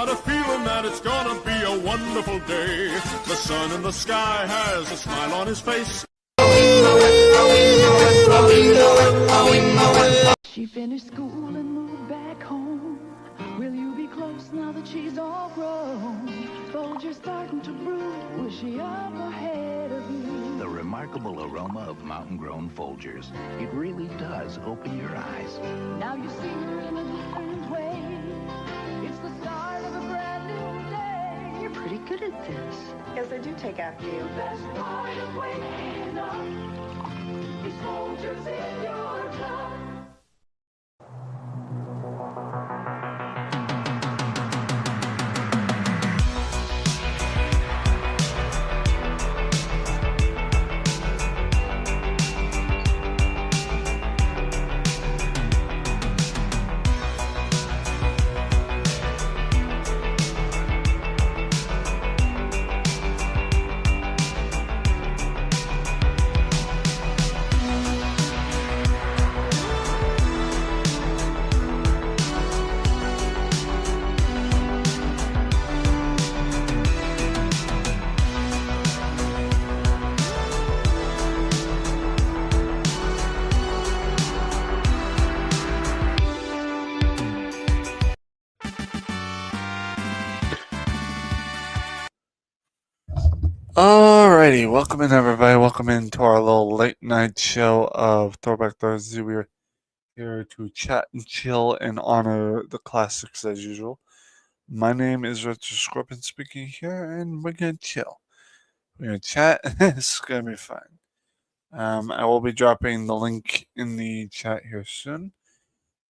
got a feeling that it's gonna be a wonderful day. The sun in the sky has a smile on his face. She finished school and moved back home. Will you be close now that she's all grown? Folgers starting to brew. Was she up ahead of you? The remarkable aroma of mountain-grown Folgers. It really does open your eyes. Now you see her in a different way. It's the start of a brand new day. You're pretty good at this. Yes, I do take after you. The best part of waking up is Folgers in your cup. Alrighty, welcome in everybody. Welcome into our little late night show of Throwback Thursday. We're here to chat and chill and honor the classics as usual. My name is Richard Scorpion speaking here, and we're gonna chill. We're gonna chat. It's gonna be fun. I will be dropping the link in the chat here soon.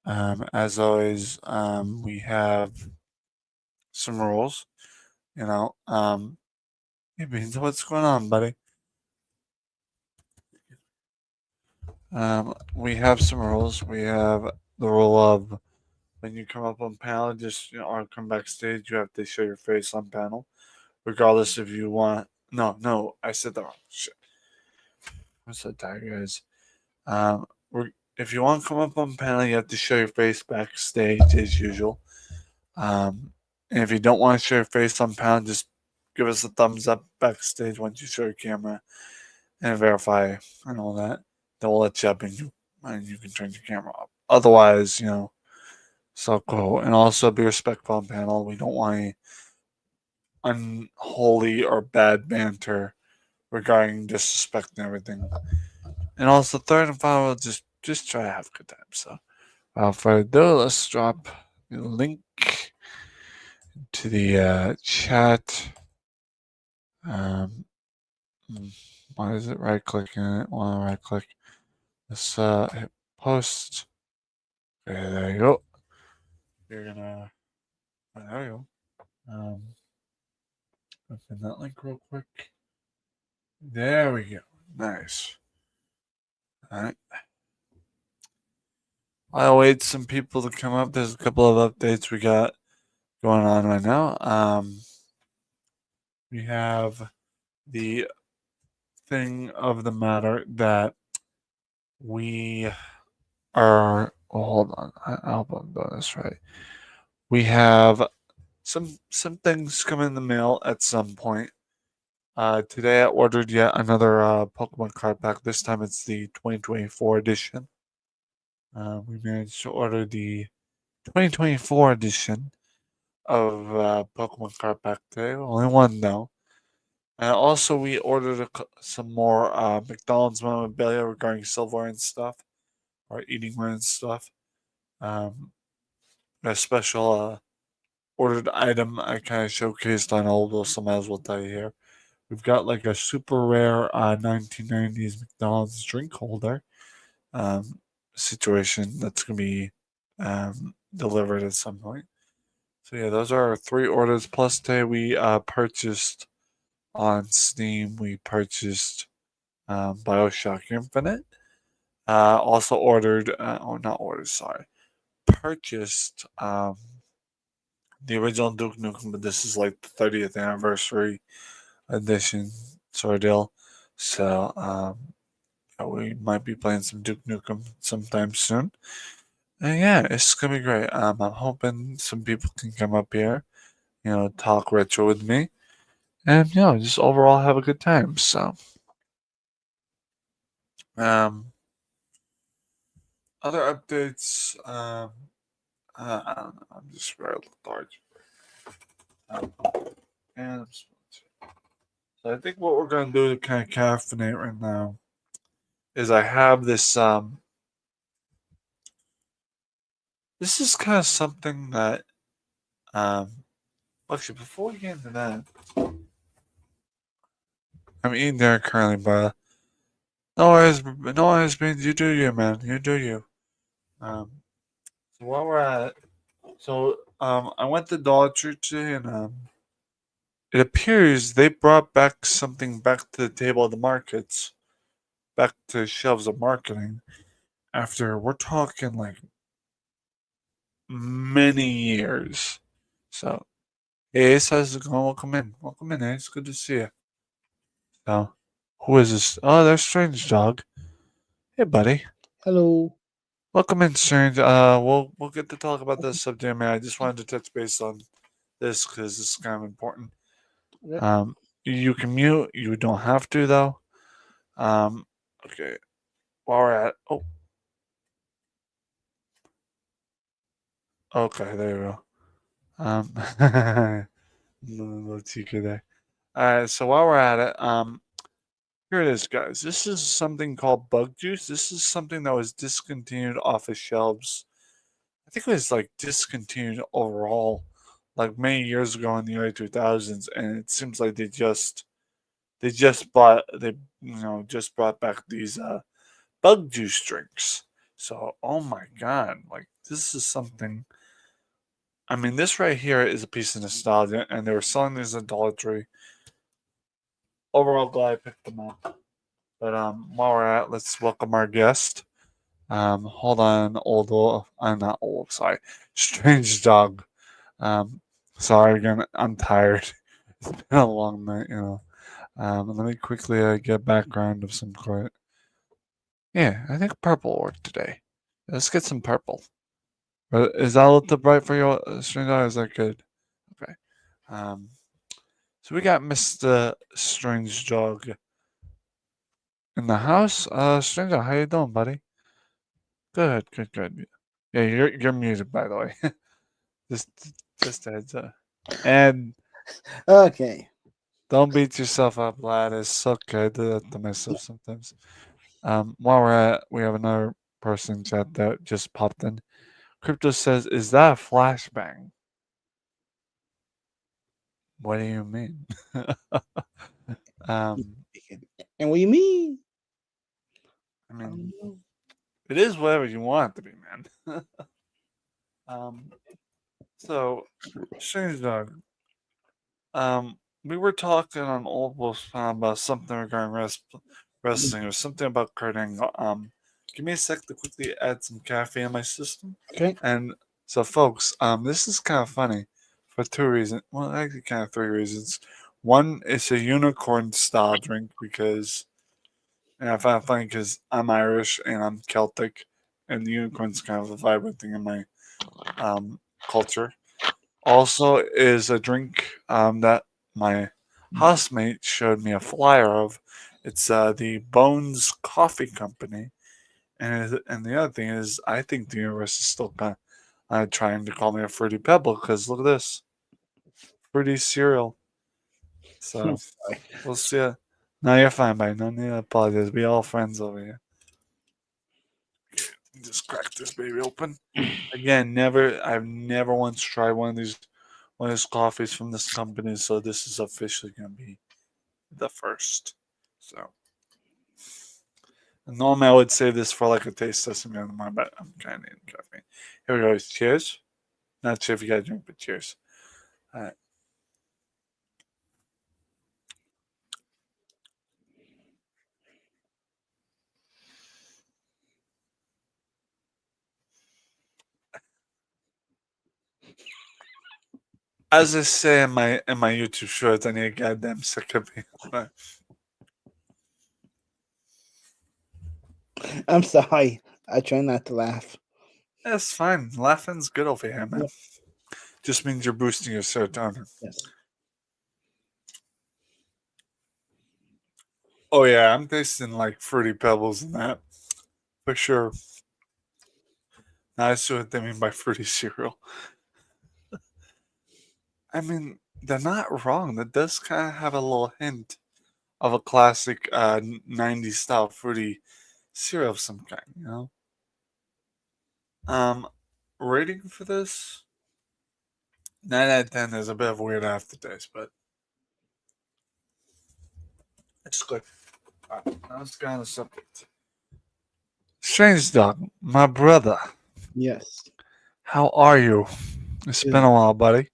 As always, we have some rules. Hey Beans, what's going on, buddy? We have some rules. We have the rule of when you come up on panel, just or come backstage, you have to show your face on panel, regardless if you want. No, I said that wrong. Shit. I'm so tired, guys. If you want to come up on panel, you have to show your face backstage as usual. And if you don't want to show your face on panel, just give us a thumbs up backstage once you show your camera and verify and all that. Then we'll let you up and you can turn your camera off. Otherwise, so cool. And also be respectful on panel. We don't want any unholy or bad banter regarding disrespecting everything. And also, third and final, just try to have a good time. So, without further ado, let's drop the link to the chat. Why is it right clicking it? Want to right click? Let's hit post. Okay, there you go. You're gonna. Oh, there we go. Open that link real quick. There we go. Nice. All right. I'll wait some people to come up. There's a couple of updates we got going on right now. We have the thing of the matter that we are. Well, hold on. I hope I'm doing this right. We have some things come in the mail at some point. Today I ordered yet another Pokemon card pack. This time it's the 2024 edition. We managed to order the 2024 edition of Pokemon card pack today. Only one though. And also we ordered some more McDonald's memorabilia regarding silverware and stuff, or eatingware and stuff. A special ordered item I kind of showcased on Oldville, so might as well tell you here. We've got like a super rare 1990s McDonald's drink holder situation that's going to be delivered at some point. So yeah, those are our 3 orders. Plus today we purchased on Steam, we purchased BioShock Infinite. Also purchased the original Duke Nukem, but this is like the 30th anniversary edition sort of deal. So we might be playing some Duke Nukem sometime soon. And yeah, it's gonna be great. I'm hoping some people can come up here talk retro with me, and just overall have a good time. So, other updates. I don't know. I'm just very lethargic. Um, and so I think what we're gonna do to kind of caffeinate right now is I have this. This is kind of something that. Actually, before we get into that, I'm eating dinner currently, but no worries, man. You do you, man. You do you. Um, so while we're at it, I went to Dollar Tree today, and it appears they brought back something back to the table of the markets, back to the shelves of marketing. After we're talking like many years. So, hey Ace, how's it going? Welcome in, Ace. Good to see you. So, who is this? Oh, there's Strange Dog. Hey, buddy. Hello. Welcome in, Strange. We'll get to talk about this subject, man. I just wanted to touch base on this because this is kind of important. Okay. You can mute. You don't have to though. Okay. While we're at, okay, there you go. Little secret there. All right. So while we're at it, here it is, guys. This is something called bug juice. This is something that was discontinued off of shelves. I think it was like discontinued overall, like many years ago in the early 2000s, and it seems like they just brought back these bug juice drinks. So, oh my god, like this is something. I mean, this right here is a piece of nostalgia, and they were selling these at Dollar Tree. Overall, glad I picked them up. But while we're at, let's welcome our guest. Hold on, I'm not old. Sorry, strange dog. Sorry again. I'm tired. It's been a long night. Let me quickly get background of some sort. Yeah, I think purple will work today. Let's get some purple. Is that a little bright for you, strange dog? Is that good? Okay. Um, so we got Mr. Strange Dog in the house. Strange Dog, how you doing, buddy? Good, good, good. Yeah, you're muted, by the way. just just a heads up. And Okay. don't beat yourself up, lad. It's okay. I do that to myself sometimes. While we're at, we have another person in chat that just popped in. Crypto says, "Is that a flashbang?" What do you mean? um, And what do you mean? I I mean, don't know. it is whatever you want it to be, man. um, so, strange dog. We were talking on Old Wolf about something regarding wrestling or something about Kurt Angle. Give me a sec to quickly add some caffeine in my system. Okay. And so, folks, this is kind of funny for two reasons. Well, actually, kind of three reasons. One, it's a unicorn style drink because, and I find it funny because I'm Irish and I'm Celtic, and the unicorn's kind of a vibrant thing in my culture. Also, is a drink that my housemate showed me a flyer of. It's the Bones Coffee Company, and the other thing is, I think the universe is still kind of trying to call me a fruity pebble because look at this fruity cereal. So Sorry. we'll see. No, you're fine, buddy. No need to apologize. We all friends over here. Just crack this baby open. Again, I've never once tried one of these coffees from this company, so this is officially gonna be the first. So normally I would say this for like a taste testing on my, but I'm kind of in caffeine. Here we go. Cheers. Not sure if you got to drink, but cheers. All right. As I say in my YouTube shorts, I need a goddamn sick of me. I'm sorry. I try not to laugh. That's fine. Laughing's good over here, man. just means you're boosting your serotonin. Yes. Oh yeah, I'm tasting like fruity pebbles in that for sure. Now I see what they mean by fruity cereal. I mean, they're not wrong. That does kind of have a little hint of a classic 90s style fruity cereal of some kind, you know? Rating for this 9 out of 10 is a bit of a weird aftertaste, but it's good. Now let's go on the subject. Strange Dog, my brother, Yes. how are you? It's Good. been a while, buddy.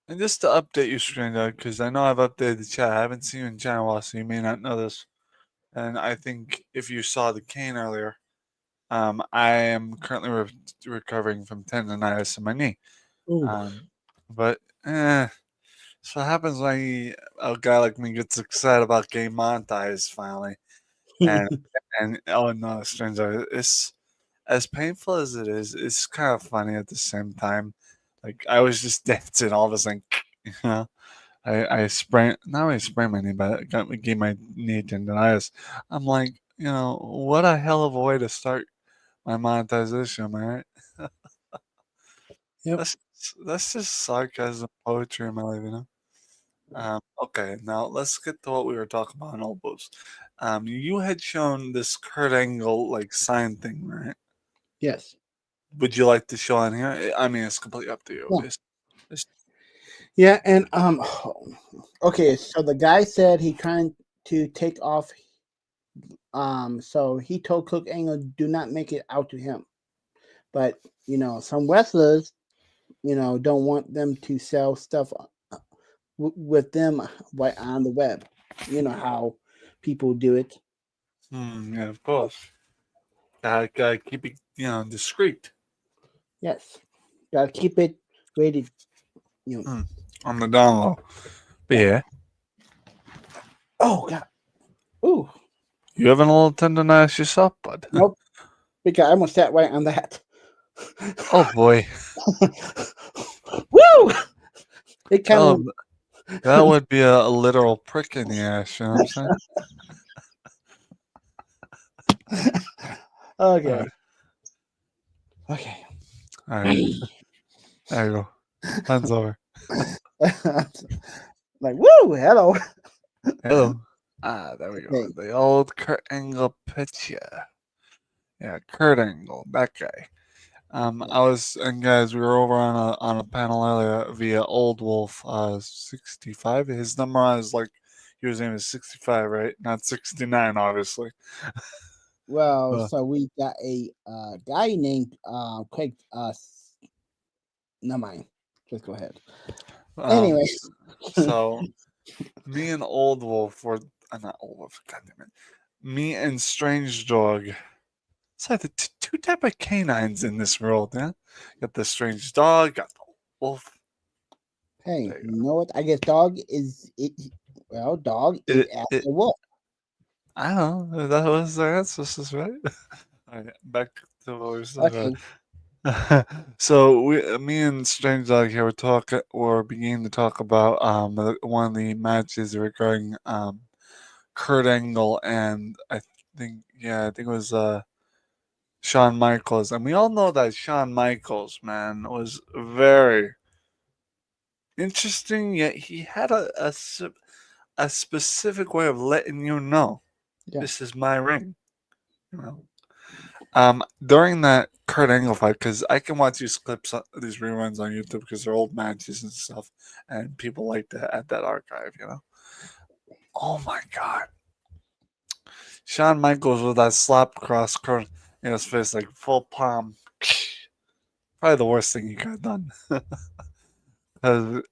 And just to update you, Strange Dog, because I know I've updated the chat. I haven't seen you in chat in a while, so you may not know this. And I think if you saw the cane earlier, I am currently recovering from tendonitis in my knee. Ooh. But so it happens when a guy like me gets excited about getting monetized finally, and oh no, stranger, it's as painful as it is. It's kind of funny at the same time. Like I was just dancing, all of a sudden, you know. I sprained, not really sprained my knee, but gave my knee tendonitis. I'm like, what a hell of a way to start my monetization, am I right? Yep. That's that's just sarcasm poetry in my life, you know. Okay, now let's get to what we were talking about in Olbos. You had shown this Kurt Angle like sign thing, right? Yes. Would you like to show on here? I mean, it's completely up to you. Yeah. It's Yeah, and okay, so the guy said he trying to take off. So he told Cook Angle, "Do not make it out to him." But some wrestlers, don't want them to sell stuff with them right on the web. You know how people do it. yeah, of course. Gotta keep it, discreet. Yes, gotta keep it rated. You know. On the down low. But yeah, Oh God. Ooh. you having a little tendonitis yourself, bud? Nope. Because I almost sat right on that. Oh boy. Woo! It kind Oh, of. that would be a literal prick in the ass. You know what I'm saying? All Okay. right. Okay. All right. There you go. Hands over. Like, woo! Hello. Hello. There we go. Okay. The old Kurt Angle picture. Yeah, Kurt Angle, that guy. And guys, we were over on a panel earlier via Old Wolf 65. His number is like username is 65, right? Not 69, obviously. Well, Uh, so we got a guy named Craig. Never mind. Just go ahead. um, Anyway. so me and Old Wolf were not Old Wolf, goddamn it. Me and Strange Dog. It's like the two type of canines in this world, yeah. Got the Strange Dog, got the Wolf. Hey, There you you know what? I guess dog is it. Well, dog go. is after wolf. I don't know. That was the answer, right? All right, back to what we were talking Okay. about. So me and Strange Dog here were beginning to talk about one of the matches regarding Kurt Angle and I think it was Shawn Michaels, and we all know that Shawn Michaels, man, was very interesting. Yet he had a specific way of letting you know Yeah. this is my ring. You know, during that Kurt Angle fight, because I can watch these clips, these reruns on YouTube because they're old matches and stuff, and people like to add that archive. Oh my God, Shawn Michaels with that slap across Kurt in his face, like full palm. Probably the worst thing he could have done. Because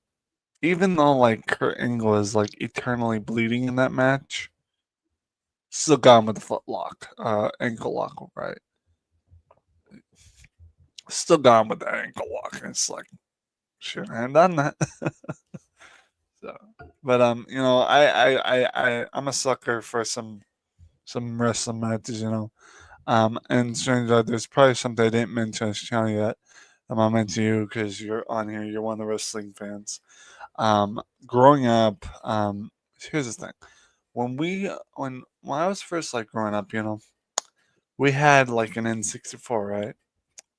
even though like Kurt Angle is like eternally bleeding in that match, still gone with the foot lock, ankle lock, right? Still gone with the ankle lock. And it's like, shouldn't have done that. So, but I'm a sucker for some wrestling matches. And Stranger, there's probably something I didn't mention on this channel yet. I'm gonna mention you because you're on here. You're one of the wrestling fans. Growing up, here's the thing. When I was first like growing up, we had like an N64, right?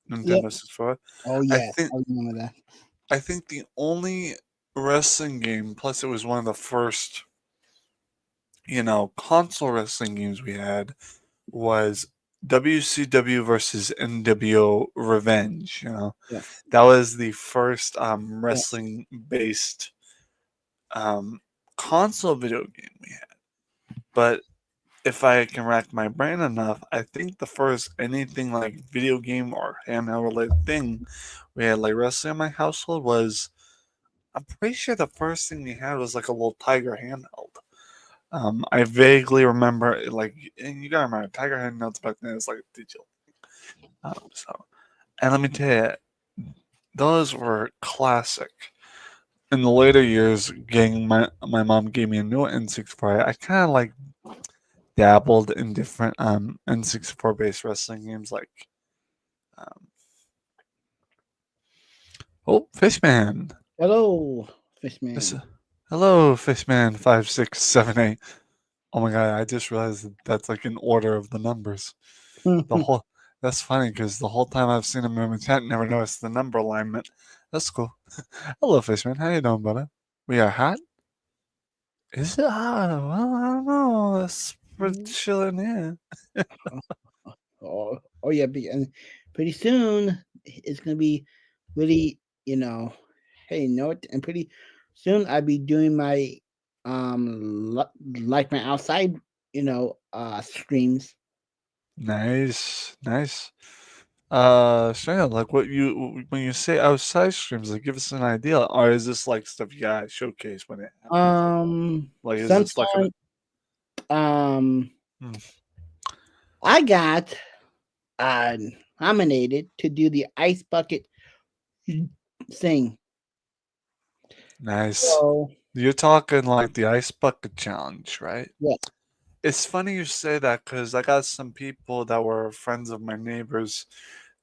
Yep. Nintendo 64. Oh I yeah, think I remember that. I think the only wrestling game, plus it was one of the first, console wrestling games we had, was WCW versus NWO Revenge. Yes. That was the first Yes. wrestling based um, console video game we had. But if I can rack my brain enough, I think the first anything like video game or handheld related thing we had like wrestling in my household was, I'm pretty sure the first thing we had was like a little Tiger handheld. I vaguely remember like, and you gotta remember Tiger handhelds back then is like digital. And let me tell you, those were classic. In the later years, getting my mom gave me a new N64. I kind of like dabbled in different N64 based wrestling games like um, Fishman. Hello, This, Fishman. hello, Fishman 5678. Oh my god, I just realized that's like an order of the numbers. The whole That's funny because the whole time I've seen him in the chat, never noticed the number alignment. That's cool. Hello, Fishman. How you doing, brother? We are hot. Is it hot? Well, I don't know. We're chilling here. Oh yeah, and pretty soon it's gonna be really, hey, what? And pretty soon I'll be doing my like my outside, streams. Nice, nice. Shayna, like when you say outside streams, like give us an idea, or is this like stuff you gotta showcase when it happens? Like is this like Sometime um hmm, I got uh nominated to do the ice bucket thing. nice? So You're talking like the ice bucket challenge, right? yeah. It's funny you say that because I got some people that were friends of my neighbors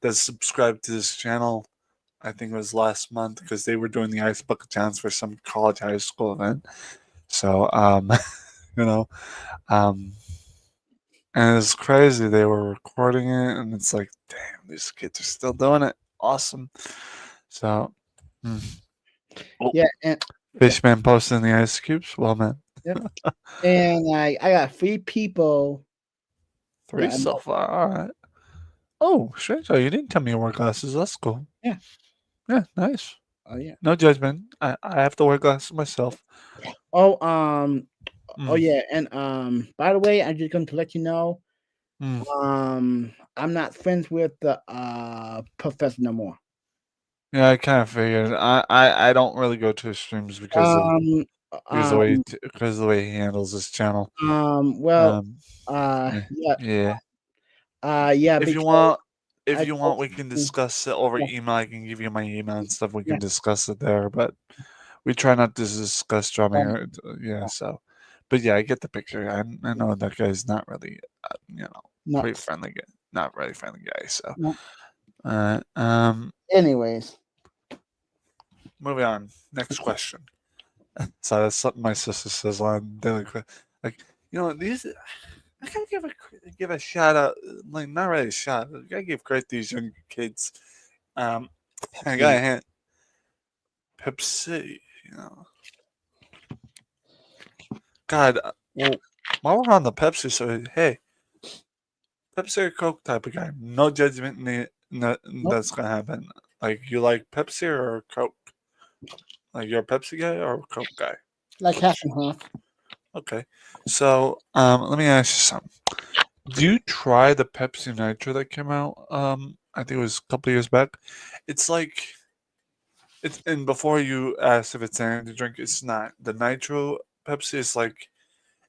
that subscribed to this channel. I think it was last month because they were doing the ice bucket challenge for some college high school event. So you know, um, and it's crazy. They were recording it, and it's like, damn, these kids are still doing it. Awesome. So, mm. Oh, Yeah, and yeah, Fishman posting the ice cubes. Well, man, yep. And I got 3 people three that I so know. far. All right. Oh, strange. Oh, you didn't tell me you wore glasses. That's cool. Yeah. Yeah, nice. Oh yeah. No judgment. I have to wear glasses myself. Oh oh Mm, yeah, and by the way, I'm just going to let you know, mm. I'm not friends with the professor no more. Yeah, I kind of figured. I don't really go to his streams Um um because of the way he handles his channel. well Um, yeah, yeah, yeah. yeah, If you because want, if I you want, post, we can discuss it over yeah, email. I can give you my email and stuff. We yeah, can discuss it there, but we try not to discuss drama um, here. Yeah, so, but yeah, I get the picture. I know that guy's not really, pretty nuts. friendly guy, not really friendly guy. So, No. uh, um, Anyways, moving on. Next question. So that's something my sister says on daily. Like, these. I gotta give a shout out, like not really a shout. I gotta give credit to these young kids. Um, I got a hint. Pepsi, you know. God, well, while we're on the Pepsi, so hey, Pepsi or Coke type of guy. No judgment nope, that's gonna happen. Like, you like Pepsi or Coke? Like, you're a Pepsi guy or a Coke guy? like half and half. Okay. So, let me ask you something. Do you try the Pepsi Nitro that came out? I think it was a couple years back. It's like and before you ask if it's energy drink, it's not. The Nitro Pepsi is like,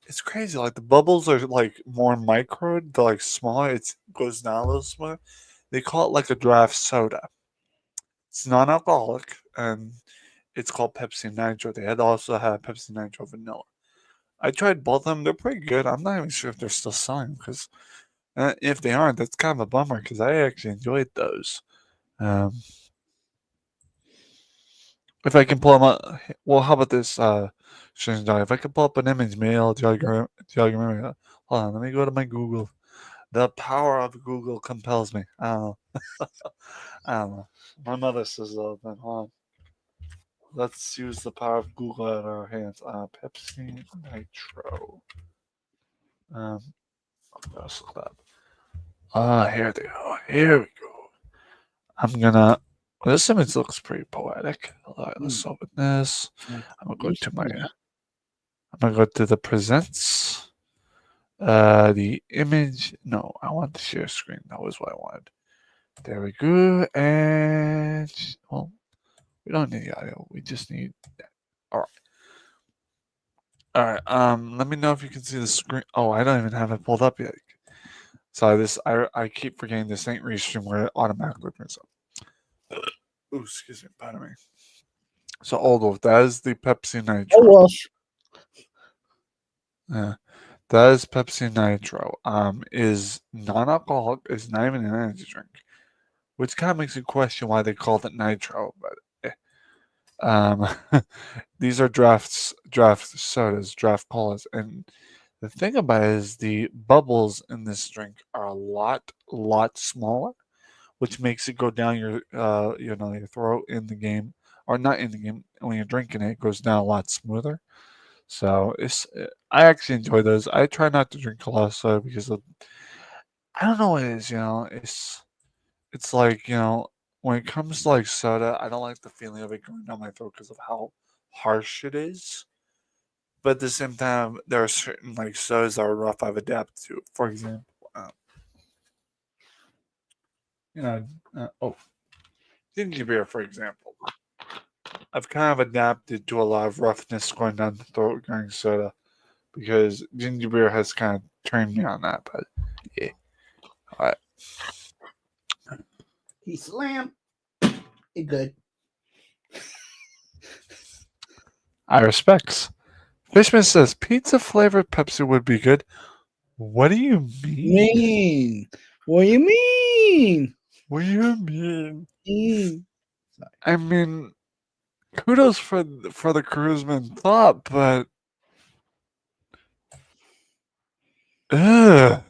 it's crazy. Like the bubbles are like more micro, they're like smaller. It goes down a little smaller. They call it like a draft soda. It's non-alcoholic, and it's called Pepsi Nitro. They had also had Pepsi Nitro Vanilla. I tried both of them. They're pretty good. I'm not even sure if they're still selling because If they aren't, that's kind of a bummer because I actually enjoyed those. If I can pull them up, well, how about this, strange dog? If I can pull up an image, maybe I'll jog your memory. Hold on, let me go to my Google. The power of Google compels me. I don't know. I don't know. My mother says that. Then hold on. Let's use the power of Google at our hands. Pepsi Nitro. Let's look that up. Here they go. Here we go. I'm gonna. This image looks pretty poetic. All right, let's open this. I'm gonna go to my. I'm gonna go to the presents. The image. No, I want the share screen. That was what I wanted. There we go. And well, we don't need the audio. We just need that. All right. All right. Let me know if you can see the screen. Oh, I don't even have it pulled up yet. Sorry, I keep forgetting this ain't restream where it automatically brings up. Ooh, excuse me, pardon me. So Oldo, that is the Pepsi Nitro. Oh well. Yeah, that is Pepsi Nitro. Is non-alcoholic. Is not even an energy drink, which kind of makes you question why they called it Nitro. But these are draft sodas, draft colas, and the thing about it is the bubbles in this drink are a lot smaller, which makes it go down your your throat in the game, or not in the game when you're drinking it, it goes down a lot smoother. So I actually enjoy those. I try not to drink a lot of soda because I don't know what it is. It's like when it comes to like soda, I don't like the feeling of it going down my throat because of how harsh it is. But at the same time, there are certain like sodas that are rough I've adapted to. For example, you know, ginger beer, for example. I've kind of adapted to a lot of roughness going down the throat during soda because ginger beer has kind of turned me on that. But yeah, all right. He slammed. It good. I respects. Fishman says pizza flavored Pepsi would be good. What do you mean? Mean. What do you mean? What do you mean? Mean. I mean, kudos for the cruiseman thought, but ugh.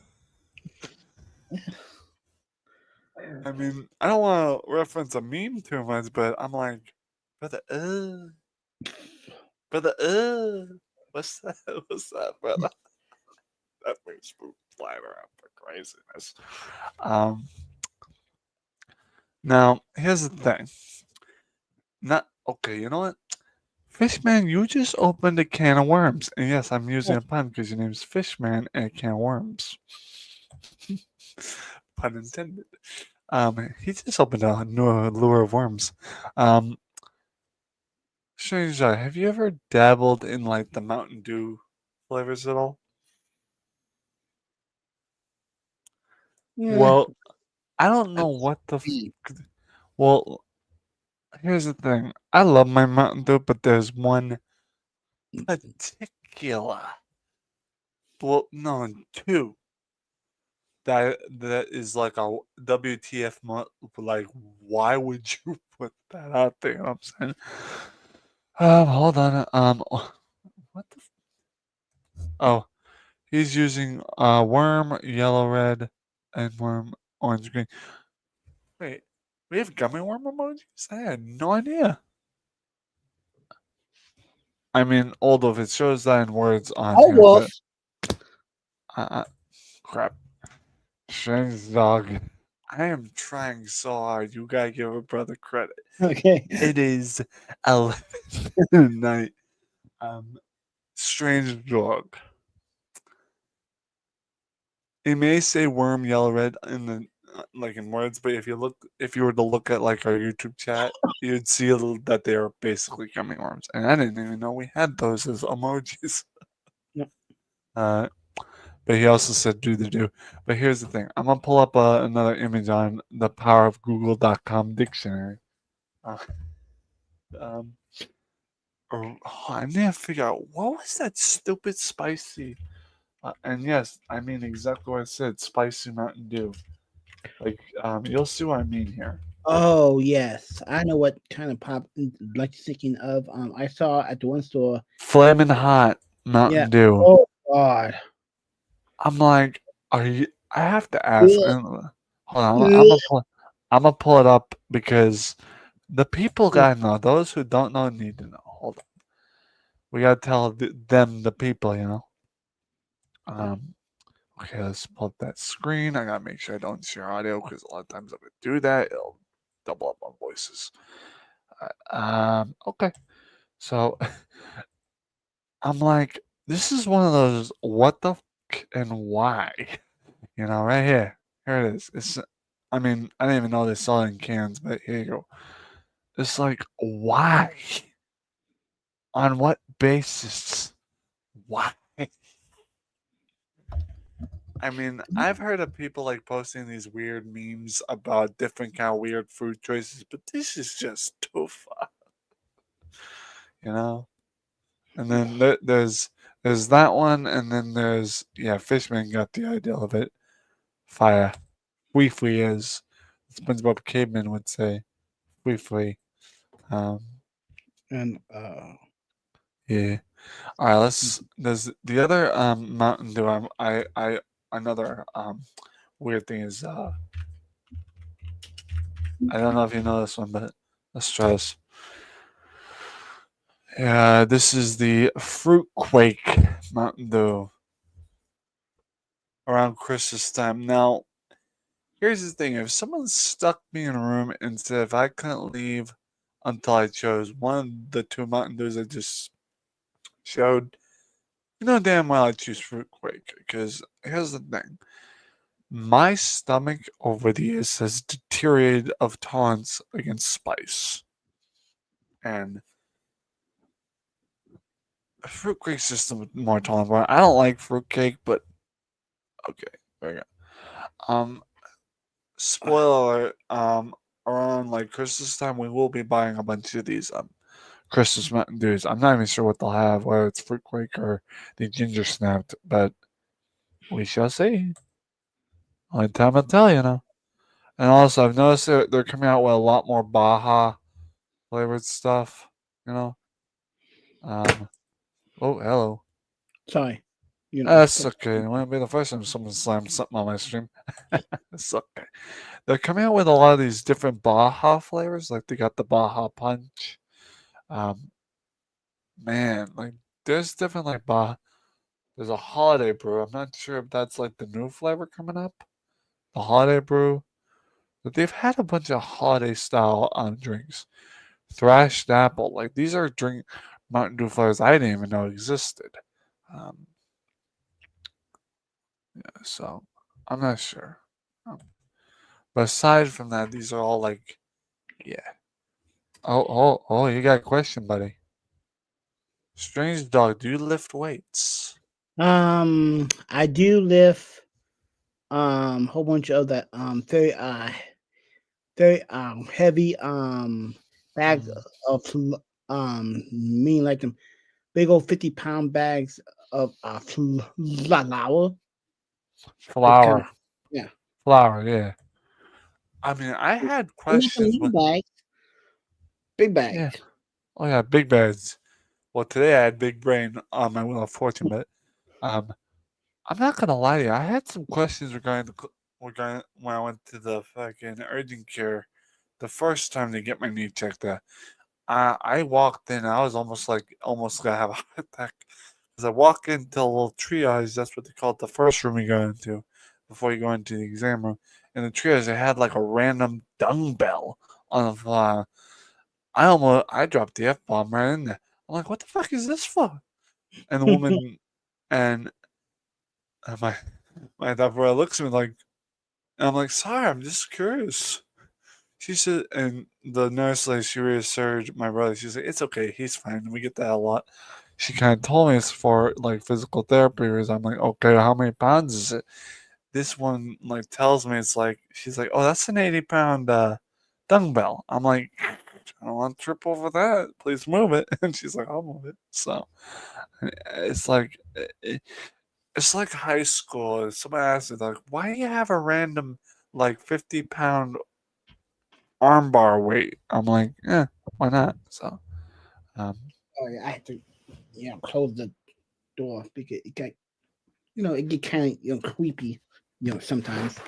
I mean, I don't want to reference a meme too much, but I'm like, brother, brother, what's that? What's that, brother? That makes me fly around for craziness. Um, Now here's the thing. Not okay. You know what? Fishman, you just opened a can of worms. And yes, I'm using a pun because your name's Fishman and a can of worms. Pun intended. He just opened a new lure of worms. Um, Strange Eye, have you ever dabbled in like the Mountain Dew flavors at all? Yeah. Well, I don't know what the. Well, here's the thing. I love my Mountain Dew, but there's one particular. Well, no, two that is like a WTF. Like, why would you put that out there? You know what I'm saying. Hold on. What the? Oh, he's using worm yellow red and worm orange green. Wait, we have gummy worm emojis? I had no idea. I mean, although if it shows that in words on Oh here, wolf. but crap. Strange dog. I am trying so hard. You gotta give a brother credit. Okay. It is 11 night. Strange dog. It may say worm yellow red in the like in words, but if you were to look at like our YouTube chat, you'd see that they are basically gummy worms, and I didn't even know we had those as emojis. Yep. But he also said do the do. But here's the thing: I'm gonna pull up another image on the power of Google.com dictionary. Uh, um, I need to figure out what was that stupid spicy And yes, I mean exactly what I said. Spicy Mountain Dew. Like, you'll see what I mean here. Oh yes, I know what kind of pop like you're thinking of. I saw at the one store. Flamin' hot Yeah. Mountain Dew. Oh God. I'm like, are you? I have to ask. Ugh, Hold on, ugh, I'm gonna pull it up because the people ugh. gotta know. Those who don't know need to know. Hold on, we gotta tell them, the people, Um, okay, let's pull up that screen. I gotta make sure I don't share audio because a lot of times if I do that, it'll double up on voices. Okay, so I'm like, this is one of those what the and why. Right here. Here it is. I mean, I didn't even know they sell it in cans, but here you go. It's like, why? On what basis? Why? I mean, I've heard of people like posting these weird memes about different kind of weird food choices, but this is just too far, you know? And then there's that one, and then there's Fishman got the idea of it. Fire. Weefly is. SpongeBob Caveman would say. Weefly. Um, And yeah. All right, there's the other Mountain Dew. Another weird thing is I don't know if you know this one, but let's try this. Yeah, this is the Fruit Quake Mountain Dew around Christmas time. Now, here's the thing: if someone stuck me in a room and said if I couldn't leave until I chose one of the two Mountain Dews I just showed, you know damn well I'd choose Fruit Quake because here's the thing. My stomach over the years has deteriorated of tolerance against spice. And fruitcake's just more tolerant. I don't like fruitcake, but okay, there you go. Spoiler alert, around like Christmas time we will be buying a bunch of these Christmas Mountain Dews. I'm not even sure what they'll have, whether it's fruitcake or the ginger snapped, but we shall see. Only time will tell, And also I've noticed they're coming out with a lot more Baja flavored stuff, you know. Um, oh, hello. sorry, That's okay. It won't be the first time someone slammed something on my stream. It's okay. They're coming out with a lot of these different Baja flavors. Like they got the Baja Punch. Um, man, like there's different like Baja. There's a holiday brew. I'm not sure if that's like the new flavor coming up. The holiday brew. But they've had a bunch of holiday style drinks. Thrashed apple. Like these are drink Mountain Dew flavors I didn't even know existed. Um, so I'm not sure. Um, but aside from that, these are all like, yeah. Oh! You got a question, buddy. Strange dog, do you lift weights? I do lift whole bunch of that very heavy bags Mm, of mean like them big old 50-pound bags of flour. It's kind of flour, yeah. flour, yeah. I mean, I had They're not the questions little when, bags, big yeah. bags. Oh yeah, big beds. Well, today I had big brain on my Wheel of Fortune, but um, I'm not gonna lie to you. I had some questions regarding when I went to the fucking urgent care the first time to get my knee checked out. I walked in. I was almost gonna have a heart attack because I walk into a little triage. That's what they call it, the first room you go into before you go into the exam room. In the triage, they had like a random dung bell on the floor. I dropped the f bomb right in there. I'm like, what the fuck is this for? And the woman and my doctor looks at me like, and I'm like, sorry, I'm just curious. She said, and the nurse, like, she reassured my brother. She's like, it's okay, he's fine. We get that a lot. She kind of told me it's for like physical therapy reasons. I'm like, okay, how many pounds is it? This one like tells me it's like, she's like, oh, that's an 80-pound dumbbell. I'm like, I don't want to trip over that. Please move it. And she's like, I'll move it. So it's like, it's like high school. If somebody asks me, like, why do you have a random, like, 50-pound armbar weight? I'm like, why not? So, um, Oh yeah, I had to, close the door because it got, it get kind of creepy, sometimes.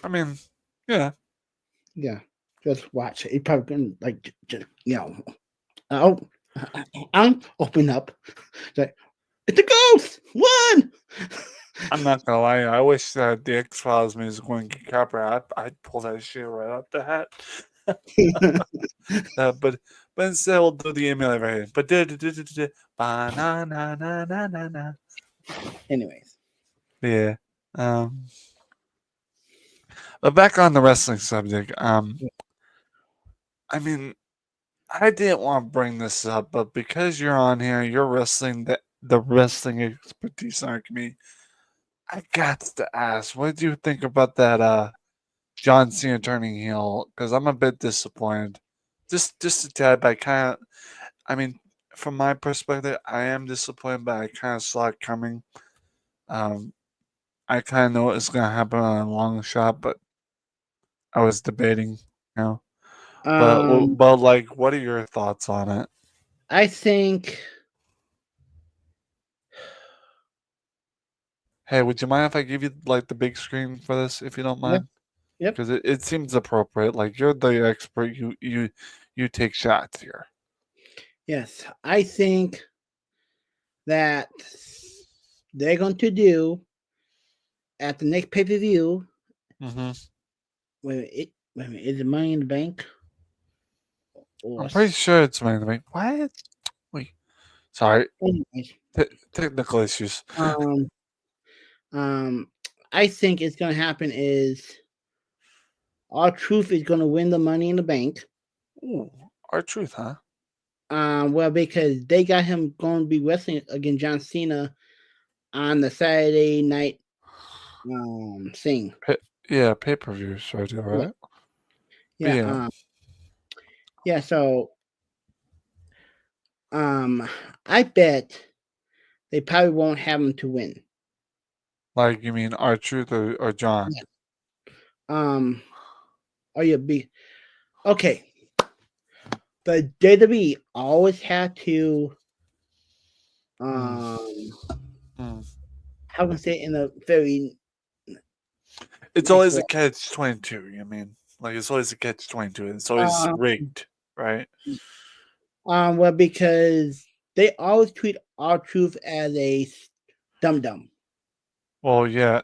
I mean, yeah. Yeah, just watch. It probably gonna like just oh, I'm open up. It's like it's a ghost. Run! I'm not gonna lie. I wish that the X-Files music wouldn't get copyright. I'd pull that shit right out the hat. But instead we'll do the emulator right here. But ba na na na na na na. Anyways, Yeah. But back on the wrestling subject. I mean, I didn't want to bring this up, but because you're on here, you're wrestling the wrestling expertise on me. I got to ask, what do you think about that John Cena turning heel? Because I'm a bit disappointed. Just a tad, but I mean, from my perspective, I am disappointed, but I kind of saw it coming. Um, I kind of know it's gonna happen on a long shot, but I was debating, you know. But like, what are your thoughts on it? I think Hey, would you mind if I give you like the big screen for this, if you don't yep, mind? yep, Because it seems appropriate. Like you're the expert. You take shots here. yes, I think that they're going to do at the next pay per view. Mm-hmm. Wait a minute, is it Money in the Bank? Or I'm pretty sure it's my name. What? Wait. Sorry. anyways, Technical issues. um, um, I think it's going to happen is R-Truth is going to win the Money in the Bank. Ooh, R-Truth, huh? Well, because they got him going to be wrestling against John Cena on the Saturday night thing. Yeah, pay-per-views, right? All Yeah, right. But yeah, yeah, yeah. So, I bet they probably won't have him to win. like you mean R-Truth or John? Yeah. Or you be okay. The WWE always had to Mm, um mm. how can I say it in a very It's nice always way. a catch-22. You mean like it's always a catch-22. It's always Um, rigged, right? well, because they always treat R-Truth as a dum dum. Well, yeah.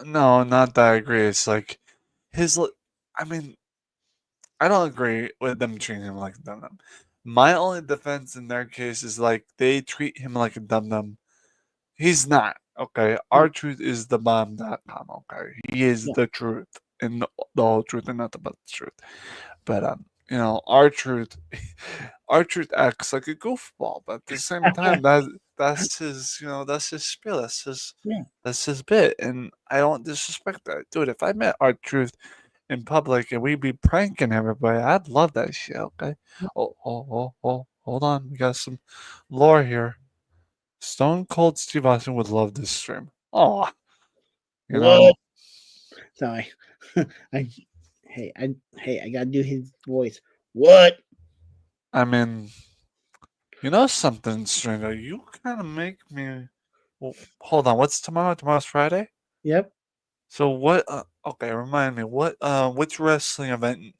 No, not that I agree. It's like I mean, I don't agree with them treating him like a dum dum. My only defense in their case is like they treat him like a dum dum. He's not. Okay. Yeah, Our truth is the bomb.com. Okay. He is yeah, the truth and the whole truth and nothing but the truth. But our truth our truth acts like a goofball, but at the same time that's his that's his spiel, yeah. that's his bit. And I don't disrespect that. Dude, if I met our truth in public and we'd be pranking everybody, I'd love that shit, okay? Oh, hold on. We got some lore here. Stone Cold Steve Austin would love this stream. Oh, you know, What? Sorry. I I gotta do his voice. What? I mean, you know something, Stringer? You kind of make me. Well, hold on. What's tomorrow? Tomorrow's Friday. Yep. So what? Okay, remind me. Which wrestling event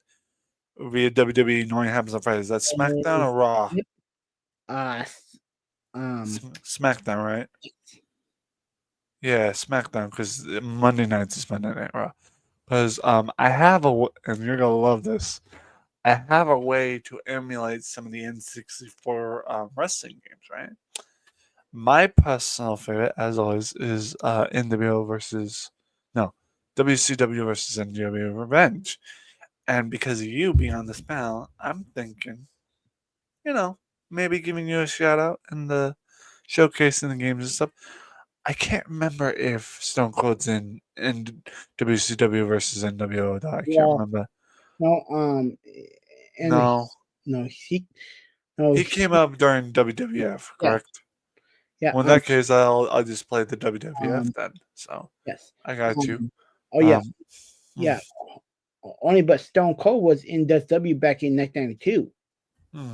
via WWE normally happens on Friday? Is that SmackDown or Raw? Yep. Uh, um, SmackDown, right? Yeah, SmackDown, because Monday nights is Monday Night Raw. Because I have and you're gonna love this. I have a way to emulate some of the N64 wrestling games, right? My personal favorite, as always, is NWO versus no WCW versus NWO Revenge. And because of you being on this panel, I'm thinking, you know, maybe giving you a shout out in the showcasing the games and stuff. I can't remember if Stone Cold's in WCW versus NWO. Though. I can't well, remember. no, and No, no, he, no, he came up during WWF, yeah, correct? Yeah. Well, in that case, I'll just play the WWF Um, then. So yes. I got you. Oh yeah, Um, hmm, yeah. Only but Stone Cold was in WWE back in 1992. hmm.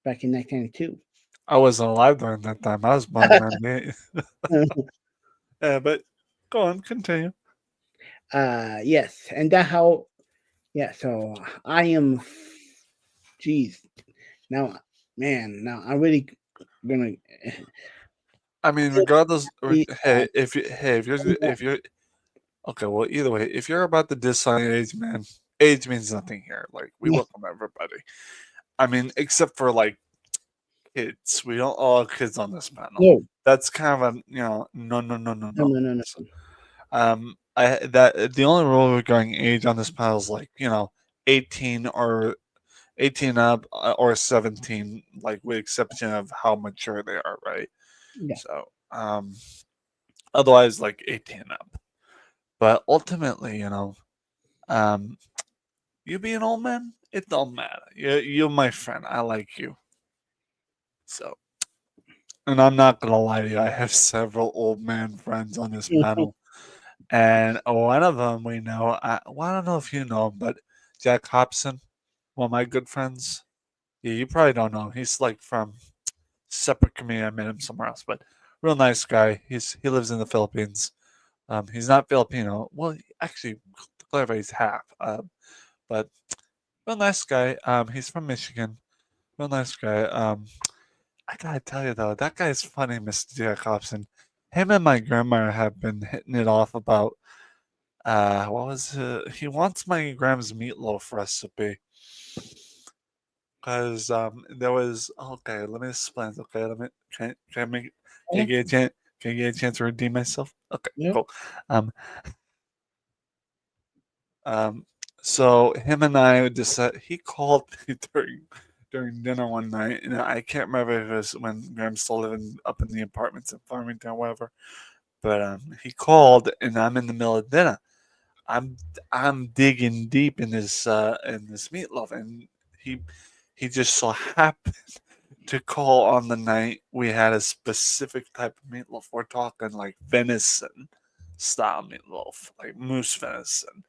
Back in 1992. I wasn't alive during that time. I was born in '98. But go on, continue. Yes, and that how. Yeah. So I am. Jeez. Now, man. Now I'm really gonna. I mean, regardless, Be, if you're okay, well, either way, if you're about to diss on age, man, age means nothing here. Like we yeah. welcome everybody. I mean, except for like kids. We don't allow kids on this panel. No. That's kind of a no, no, no, no, no, No. no. No. No. No. So, I that the only rule regarding age on this panel is like 18 or 18 up or 17, like with exception of how mature they are, right? Yeah. So, otherwise like 18 up. But ultimately, um, you being old man, it don't matter. You're my friend. I like you. So, and I'm not gonna lie to you, I have several old man friends on this panel, and one of them we know. Well, I don't know if you know him, but Jack Hobson, one of my good friends. Yeah, you probably don't know him. He's like from separate community. I met him somewhere else, but real nice guy. He lives in the Philippines. He's not Filipino. Well, actually, to clarify, he's half. But real nice guy. He's from Michigan. Real nice guy. I gotta tell you though, that guy's funny, Mr. Jack Hobson. Him and my grandma have been hitting it off about what was he wants my grandma's meatloaf recipe. Cause there was okay, let me explain. Okay, can I make can I Yeah. get a chance can I get a chance to redeem myself? Okay, Yeah. cool. Um Um, so him and I decided he called me during dinner one night, and I can't remember if it was when Graham's still living up in the apartments in Farmington or whatever. But he called, and I'm in the middle of dinner. I'm I'm digging deep in this meatloaf, and he he just so happened to call on the night we had a specific type of meatloaf. We're talking like venison style meatloaf, like moose venison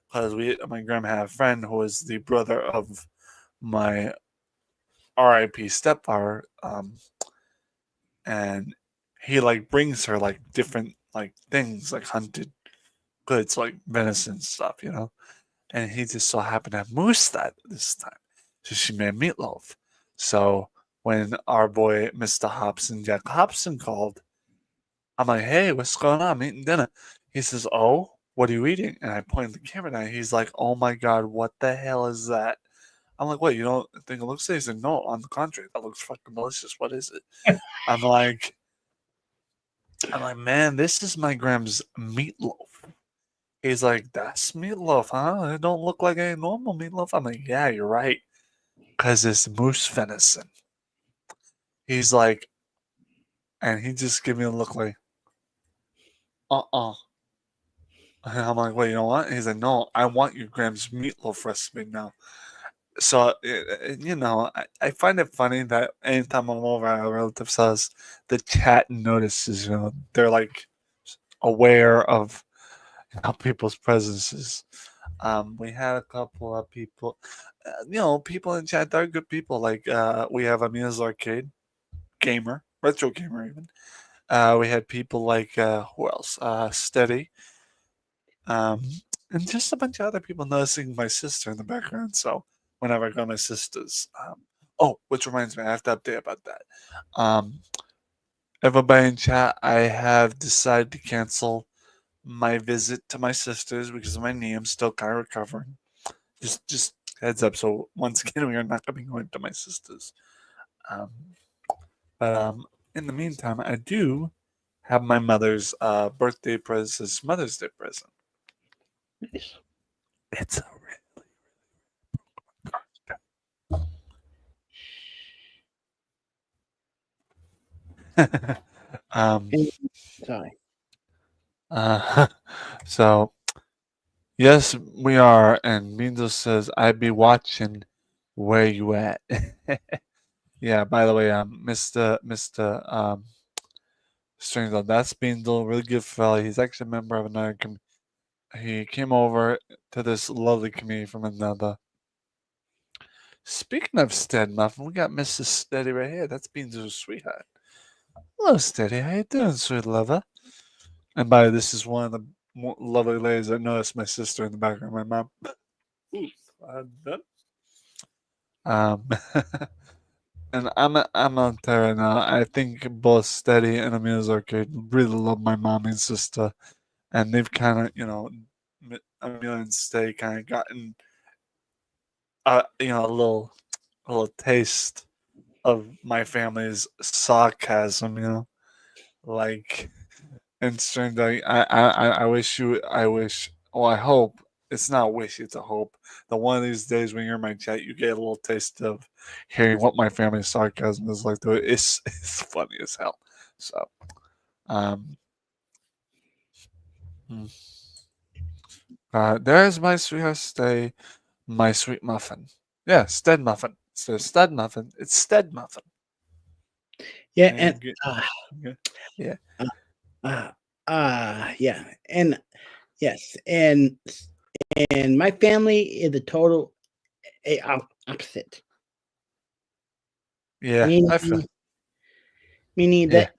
because my grandma had a friend who was the brother of my R.I.P. stepfather, and he like brings her like different like things like hunted goods like venison stuff, and he just so happened to have moose that this time, so she made meatloaf. So when our boy Mr. Hobson, Jack Hobson, called, I'm like, "Hey, what's going on? I'm eating dinner." He says, "Oh, what are you eating?" And I point the camera at him. He's like, "Oh my god, what the hell is that?" I'm like, "What? You don't think it looks tasty?" He said, "No, on the contrary, that looks fucking delicious. What is it?" I'm like, Man, this is my grandma's meatloaf. He's like, "That's meatloaf, huh? It don't look like any normal meatloaf." I'm like, "Yeah, you're right, cause it's moose venison." He's like, and he just gave me a look like, "Uh-uh." And I'm like, "Wait, you know what?" He's like, "No, I want your grandma's meatloaf recipe now." So, I find it funny that anytime I'm over at a relative's house, the chat notices, they're like aware of people's presences. We had a couple of people, people in chat that are good people. Like, we have Amina's Arcade, gamer, retro gamer even. We had people like, who else? Steady. Um, and just a bunch of other people noticing my sister in the background. So whenever I go to my sister's, oh, which reminds me, I have to update about that. Um, Everybody in chat, I have decided to cancel my visit to my sister's because of my knee. I'm still kind of recovering. Just heads up. So once again, we are not going to be going to my sister's. Um, but in the meantime, I do have my mother's birthday present, Mother's Day present. Nice. It's a um, And, sorry. uh, so yes, we are. And Mindo says, "I be watching. Where you at?" Yeah. By the way, Mister Strange though, that's Beans, a really good fella. He's actually a member of another he came over to this lovely community from another. Speaking of Stead Muffin, we got Mrs. Steady right here. That's Beans' sweetheart. Hello, Steady. How you doing, sweet lover? And by this is one of the lovely ladies I noticed my sister in the background. My mom. Oof, and I'm on there right now. I think both Steady and Amelia's Arcade really love my mom and sister, and they've kind of, Amelia and Steady kind of gotten, a little taste of my family's sarcasm, like. And strange, I wish I hope, it's not a wish, it's a hope, that one of these days when you're in my chat, you get a little taste of hearing what my family's sarcasm is like. It's funny as hell. So, um, hmm. There's my sweetheart stay, my sweet muffin. Yeah, Stead Muffin. It's a Stud Muffin. It's Stead Muffin. Yeah, And yeah, yeah. yeah, and yes, and my family is a total opposite. Yeah, I feel. Meaning Yeah. that,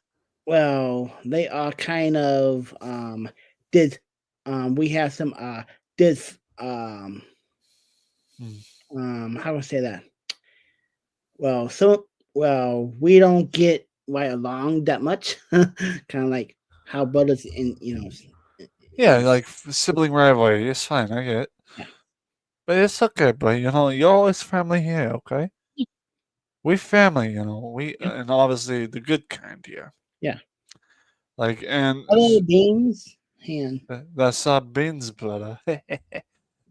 well, they are kind of did we have some this how do I say that? Well, we don't get right along that much. Kind of like how brothers in Yeah, is like sibling rivalry. It's fine. I get it. yeah. But it's okay, bro. You're always family here, okay? We family, We Yeah. and obviously the good kind here. Yeah. Like, and Other beans and that's our Beans brother.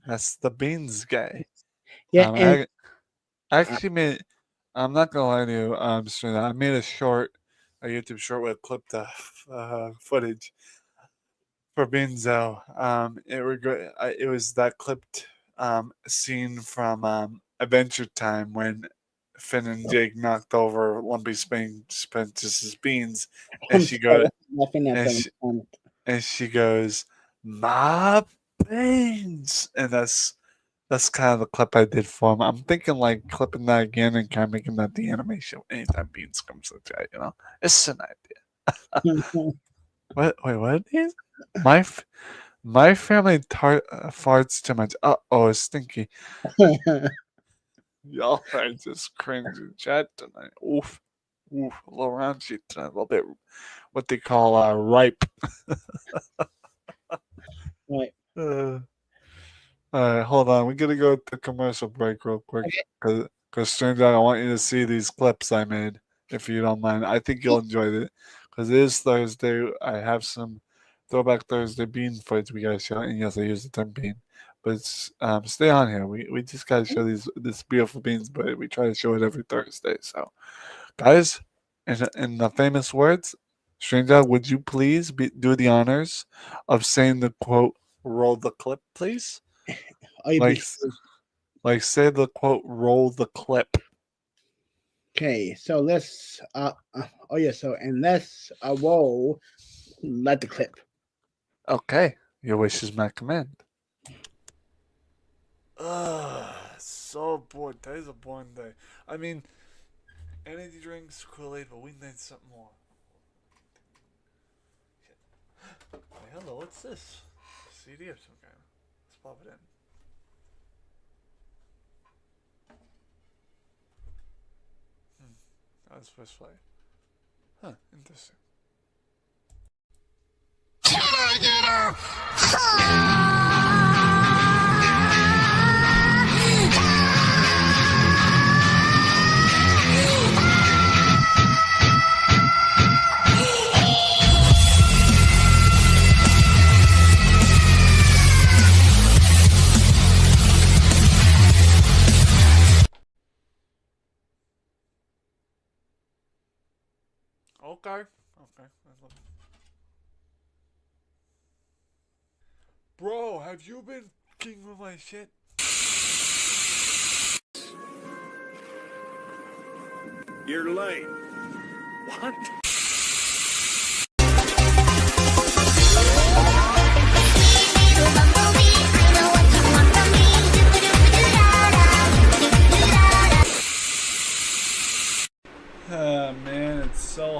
That's the Beans guy. yeah, and I actually made. I'm not gonna lie to you. I made a YouTube short with clipped footage for Benzo. It was that clipped scene from Adventure Time when Finn and Jake knocked over Lumpy Princess's beans, and I'm she sorry, goes, I'm laughing at and them. she, and she goes, "My beans," and that's kind of the clip I did for him. I'm thinking like clipping that again and kind of making that the animation anytime Beans comes to the chat. It's an idea. What? Wait, what? My family farts too much. Oh, it's stinky. Y'all are just cringing chat tonight. Oof. Oof. A little raunchy tonight. A little bit what they call ripe. Right. Alright, hold on. We gotta go to commercial break real quick. Okay. Because Stranger, I want you to see these clips I made, if you don't mind. I think you'll enjoy it. Because it is Thursday. I have some Throwback Thursday bean footage we gotta show. And yes, I use the term bean. But it's, stay on here. We just gotta show this beautiful beans, but we try to show it every Thursday. So, guys, in the famous words, Stranger, would you please do the honors of saying the quote, roll the clip, please? Oh, you Like, be say the quote, roll the clip. okay. So let's oh yeah. So and let's roll. Let the clip. Okay, your wish is my command. So bored. Today's a boring day. I mean, energy drinks, Kool-Aid, but we need something more. Hey, hello, what's this? CD of some kind. Let's pop it in. That's first play. Huh, interesting. Okay. Bro, have you been king with my shit? You're late. What?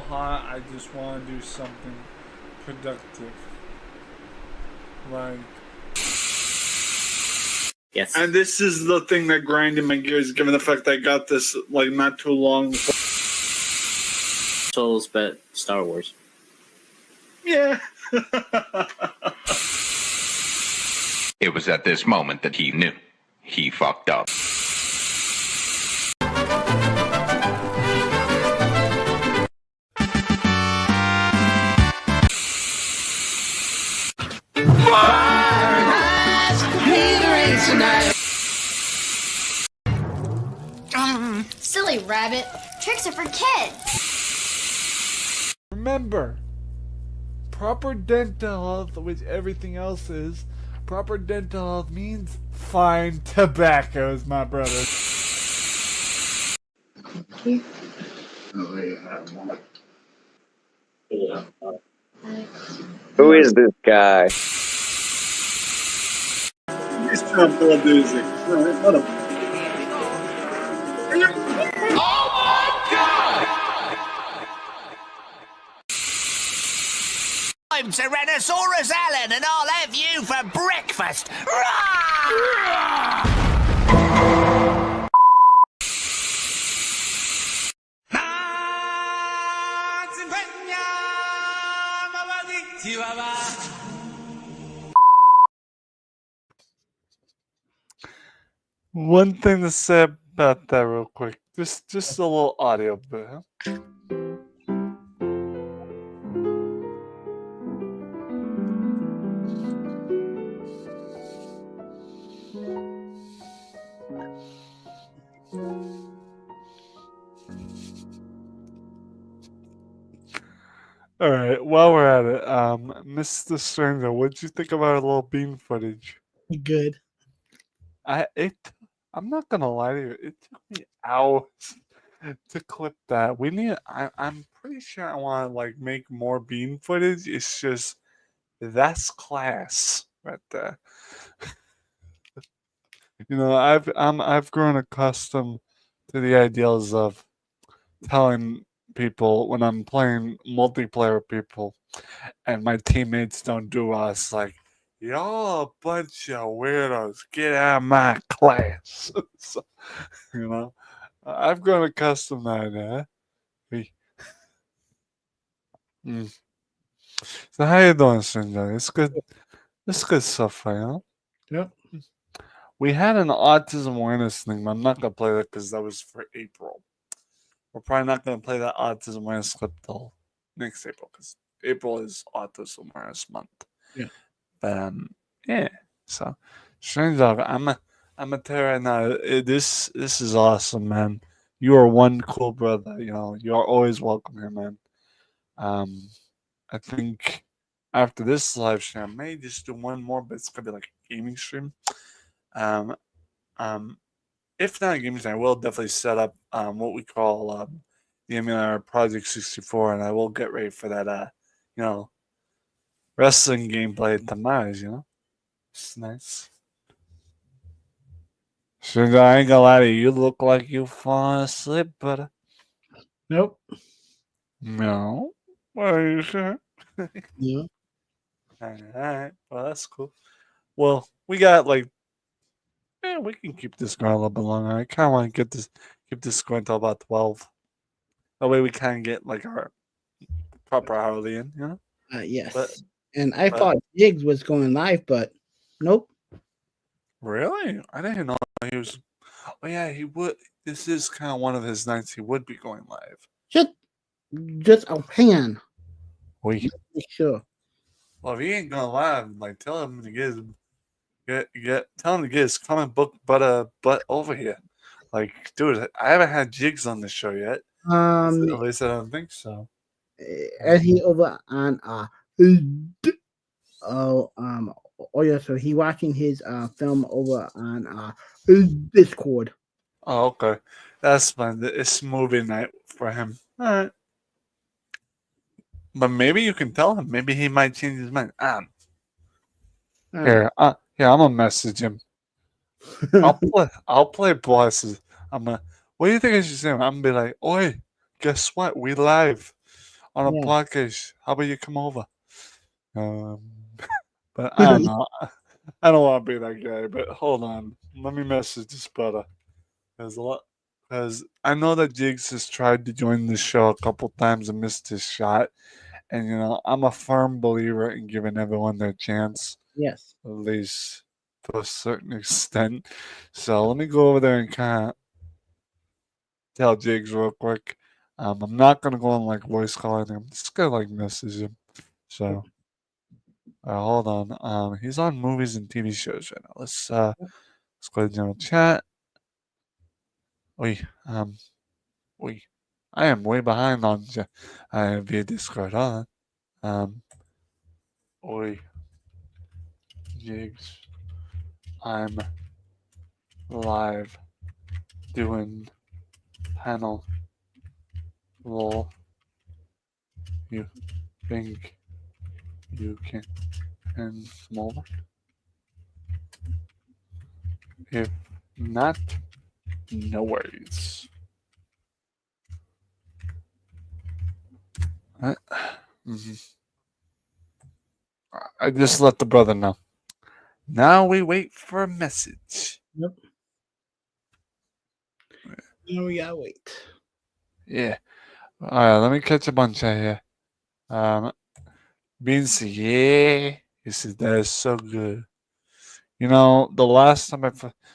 hot. I just want to do something productive. Like, Yes. and this is the thing that grinded my gears, given the fact that I got this like not too long. Souls, but Star Wars. Yeah. It was at this moment that he knew. He fucked up. Silly rabbit. Tricks are for kids. Remember, proper dental health, which everything else is, proper dental health means fine tobaccos, my brother. Who is this guy? He's trying to pull music. Let him. I'm Tyrannosaurus Alan, and I'll have you for breakfast. Roar! One thing to say about that real quick. Just a little audio bit, huh? All right, while we're at it, Mr. Stranger, what'd you think about our little bean footage? Good. I'm not gonna lie to you, it took me hours to clip that. I'm pretty sure I want to like make more bean footage. It's just that's class right there. You know, I've grown accustomed to the ideals of telling people when I'm playing multiplayer with people and my teammates don't do us like, y'all a bunch of weirdos, get out of my class. So, you know, I've grown accustomed to that. So how you doing, Shinjo? It's good. It's good stuff, you know. Yep. We had an autism awareness thing, but I'm not gonna play that because that was for April. We're probably not gonna play that autism awareness clip till next April because April is Autism Awareness Month. Yeah. But yeah. So, Strange Dog, I'm a tell you right now, this is awesome, man. You are one cool brother. You know, you are always welcome here, man. I think after this live stream, I may just do one more, but it's gonna be like a gaming stream. Um, if not a gaming stream, I will definitely set up what we call the emulator Project 64, and I will get ready for that. You know, wrestling gameplay tomorrow. You know, it's nice. Shinzo, I ain't gonna lie to you. You look like you falling asleep, but Nope. no. Are you sure? Yeah. All right. Well, that's cool. Well, we got like, we can keep this going a little bit longer. I kind of want to keep this going till about 12. That way we kind of get like our proper hourly in, you know? Yes. But, and I thought Jiggs was going live, but nope. Really? I didn't know he was. Oh, yeah, he would. This is kind of one of his nights he would be going live. Just a pan. Wait. Sure. Well, if he ain't going live, like, tell him to tell him to get his comic book butt over here. Like, dude, I haven't had Jiggs on the show yet. At least I don't think so. And he over on oh yeah, so he watching his film over on Discord. Oh, okay. That's fine. It's movie night for him. All right. But maybe you can tell him. Maybe he might change his mind. Here, I'm gonna message him. I'll play bosses. What do you think I should say? I'm gonna be like, oi, guess what? We live. on a Yeah. podcast. How about you come over? Um, but I don't know. I don't want to be that guy. But hold on, let me message this brother. Because I know that Jigs has tried to join the show a couple times and missed his shot. And I'm a firm believer in giving everyone their chance, Yes. at least to a certain extent. So let me go over there and kind of tell Jigs real quick. I'm not gonna go on like voice calling him. I'm just gonna like message him. So hold on. He's on movies and TV shows right now. Let's go to general chat. Oi, oi. I am way behind on via Discord. Hold on. Oi, Jigs. I'm live doing panel. Lol. You think you can come over? If not, no worries. Mhm. I just let the brother know. Now we wait for a message. Yep. Now we gotta wait. Yeah. All right, let me catch up on chat here. Beans, yeah. He said that is so good. The last time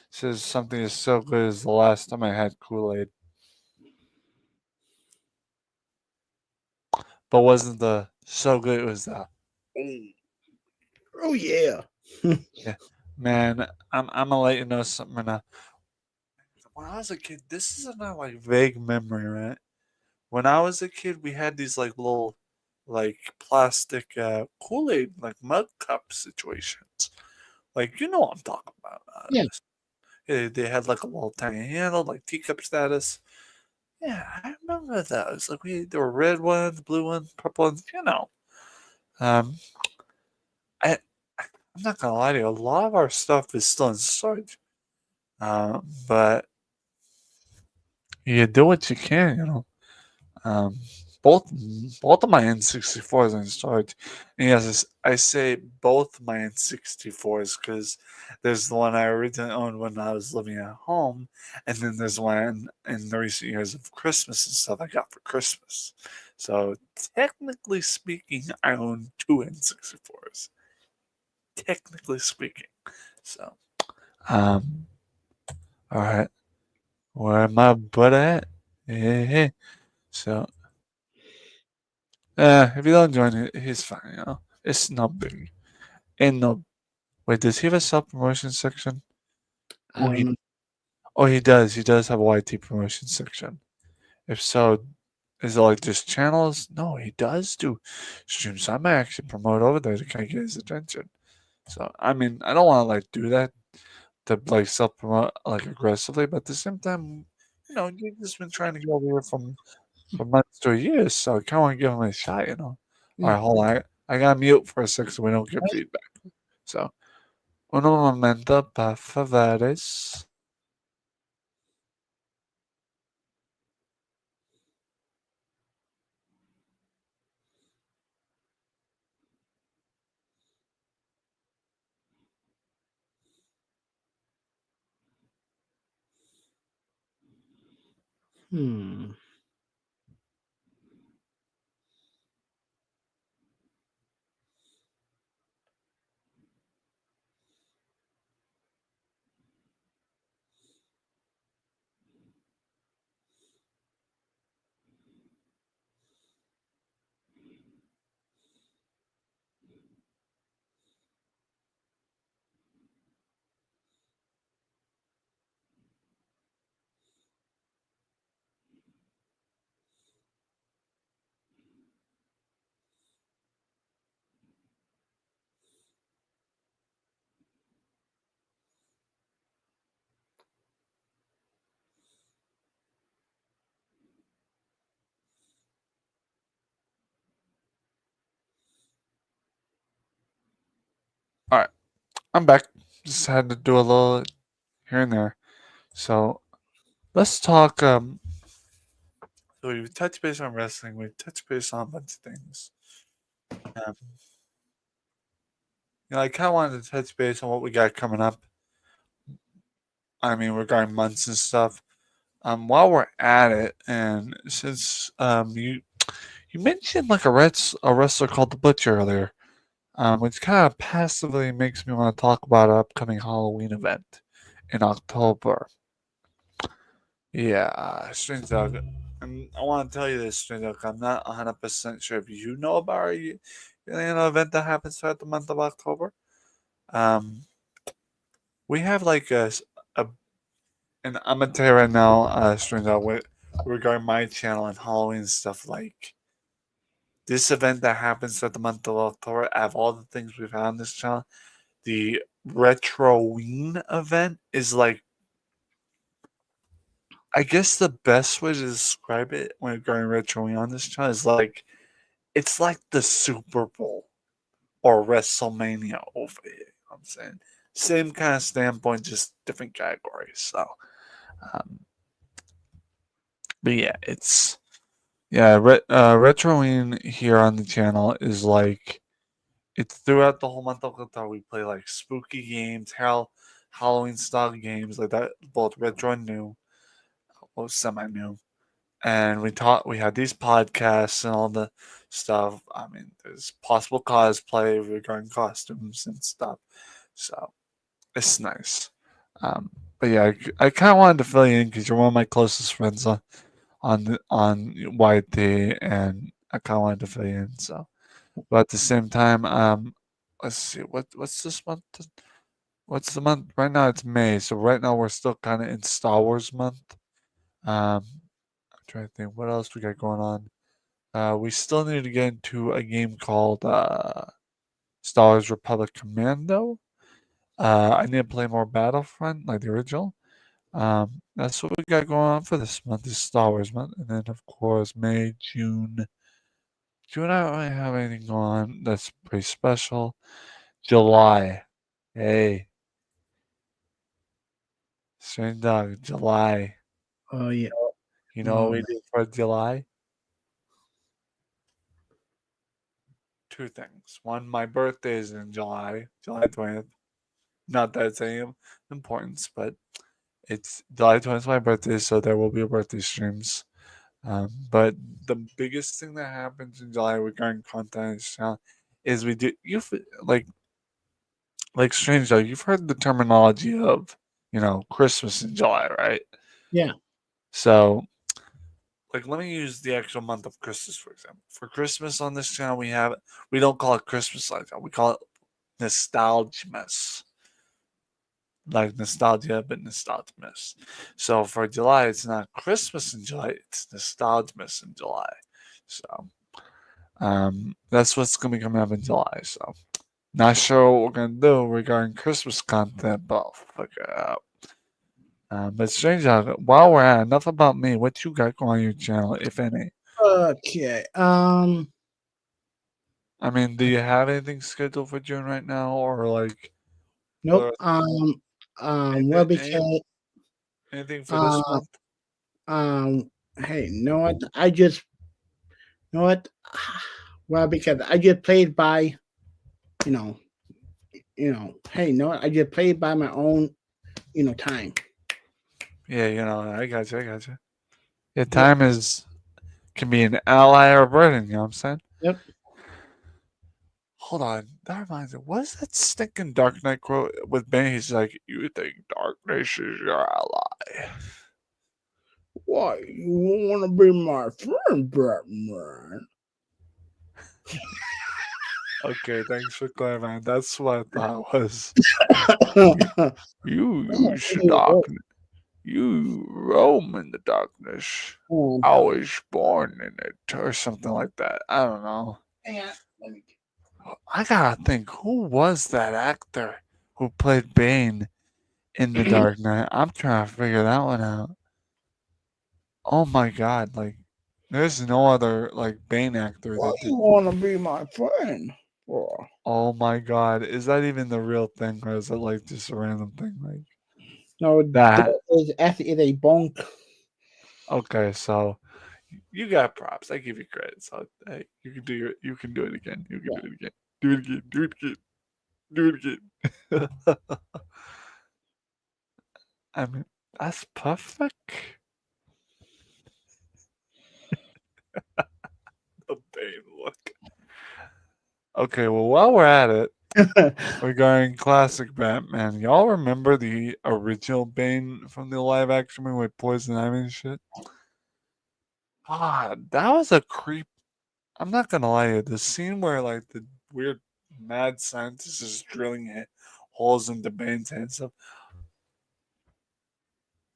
says something is so good is the last time I had Kool-Aid. But wasn't the so good, it was the Oh yeah. yeah. Man, I'm gonna let you know something right now. When I was a kid, this is not like vague memory, right? When I was a kid, we had these like little like plastic Kool-Aid like mug cup situations. Like you know what I'm talking about. Yeah. They had like a little tiny handle, like teacup status. Yeah, I remember those. Like there were red ones, blue ones, purple ones. Um, I I'm not gonna lie to you. A lot of our stuff is still in storage. But you do what you can. Um, both both of my N64s are in storage. And yes, I say both my N64s because there's the one I originally owned when I was living at home, and then there's one in the recent years of Christmas and stuff I got for Christmas. So technically speaking, I own two N64s. Technically speaking. So, um, all right, where my butt at? Yeah. So, if you don't join it, he's fine. It's not big. And no, wait, does he have a self promotion section? I don't know. Oh, he does. He does have a YT promotion section. If so, is it like just channels? No, he does do streams. I might actually promote over there to kind of get his attention. So, I mean, I don't want to like do that to like self promote like aggressively, but at the same time, you've just been trying to get over here for months to years, so I kind of want to give him a shot. All Yeah. right, hold on. I got mute for a second so we don't get feedback. So, uno momento, por favores. Hmm. All right, I'm back. Just had to do a little here and there. So, let's talk So we've touched base on wrestling. We've touched base on a bunch of things. I kind of wanted to touch base on what we got coming up. I mean, regarding months and stuff. While we're at it, and since you mentioned like a wrestler called the Butcher earlier, which kind of passively makes me want to talk about an upcoming Halloween event in October. Yeah, Strange Dog. And I want to tell you this, Strange Dog. I'm not 100% sure if you know about an event that happens throughout the month of October. We have like a and I'm gonna tell you right now, Strange Dog, regarding my channel and Halloween stuff, like this event that happens throughout the month of October, out of all the things we've had on this channel, the Retroween event is like, I guess the best way to describe it when regarding Retroween on this channel is like, it's like the Super Bowl or WrestleMania over here. You know what I'm saying? Same kind of standpoint, just different categories. So, but yeah, Retroween here on the channel is like, it's throughout the whole month of October. We play like spooky games, Halloween style games like that, both retro and new, or semi new. And we had these podcasts and all the stuff. I mean, there's possible cosplay regarding costumes and stuff. So it's nice. But yeah, I kind of wanted to fill you in because you're one of my closest friends on YT, and I kind of wanted to fill you in. So, but at the same time, let's see, what's this month? What's the month right now? It's May, so right now we're still kind of in Star Wars month. I'm trying to think what else we got going on. We still need to get into a game called Star Wars Republic Commando. I need to play more Battlefront, like the original. That's what we got going on for this month. Is Star Wars month, and then of course May, June. June, I don't really have anything going on that's pretty special. July, hey, Strange Dog, July. Oh yeah. You know what we do for July? Two things. One, my birthday is in July, July 20th. Not that it's any importance, but it's July 20th, my birthday, so there will be a birthday streams. But the biggest thing that happens in July regarding content on this channel is we do like Strange Dog. You've heard the terminology of Christmas in July, right? Yeah. So like, let me use the actual month of Christmas, for example. For Christmas on this channel, we don't call it Christmas like that. We call it Nostalgiamas. Like nostalgia, but Nostalgiamas. So for July, it's not Christmas in July, it's Nostalgiamas in July. So that's what's going to be coming up in July. So not sure what we're going to do regarding Christmas content, but I'll figure it out. But Strange Dog, while we're at it, enough about me. What you got going on your channel, if any? Okay. I mean, do you have anything scheduled for June right now, or like? Nope. Or Well, because anything for this month? hey, you know what? You know what? Well, because I just played by, hey, you know what? I just played by my own, time. Yeah, I got you. Yeah, time can be an ally or a burden. You know what I'm saying? Yep. Hold on, that reminds me. What's that stinking Dark Knight quote with Ben? He's like, "You think darkness is your ally?" Why you want to be my friend, Batman? Okay, thanks for clarifying. That's what I thought was. You use darkness. You roam in the darkness. I was born in it, or something like that. I don't know. I gotta think, who was that actor who played Bane in The Dark Knight? I'm trying to figure that one out. Oh my god, like, there's no other, like, Bane actor Why that did. you want to be my friend? For? Oh my god, is that even the real thing, or is it, like, just a random thing? Like, No, that. is actually a bonk. Okay, so You got props. I give you credit. So hey, you can do it. You can do it again. You can do it again. Do it again. Do it again. Do it again. I mean, that's perfect. The Bane look. Okay, well, while we're at it, regarding classic Batman, y'all remember the original Bane from the live action movie with Poison Ivy and shit? Ah, that was a creep. I'm not gonna lie to you. The scene where like the weird mad scientist is drilling holes into Bane's head and stuff.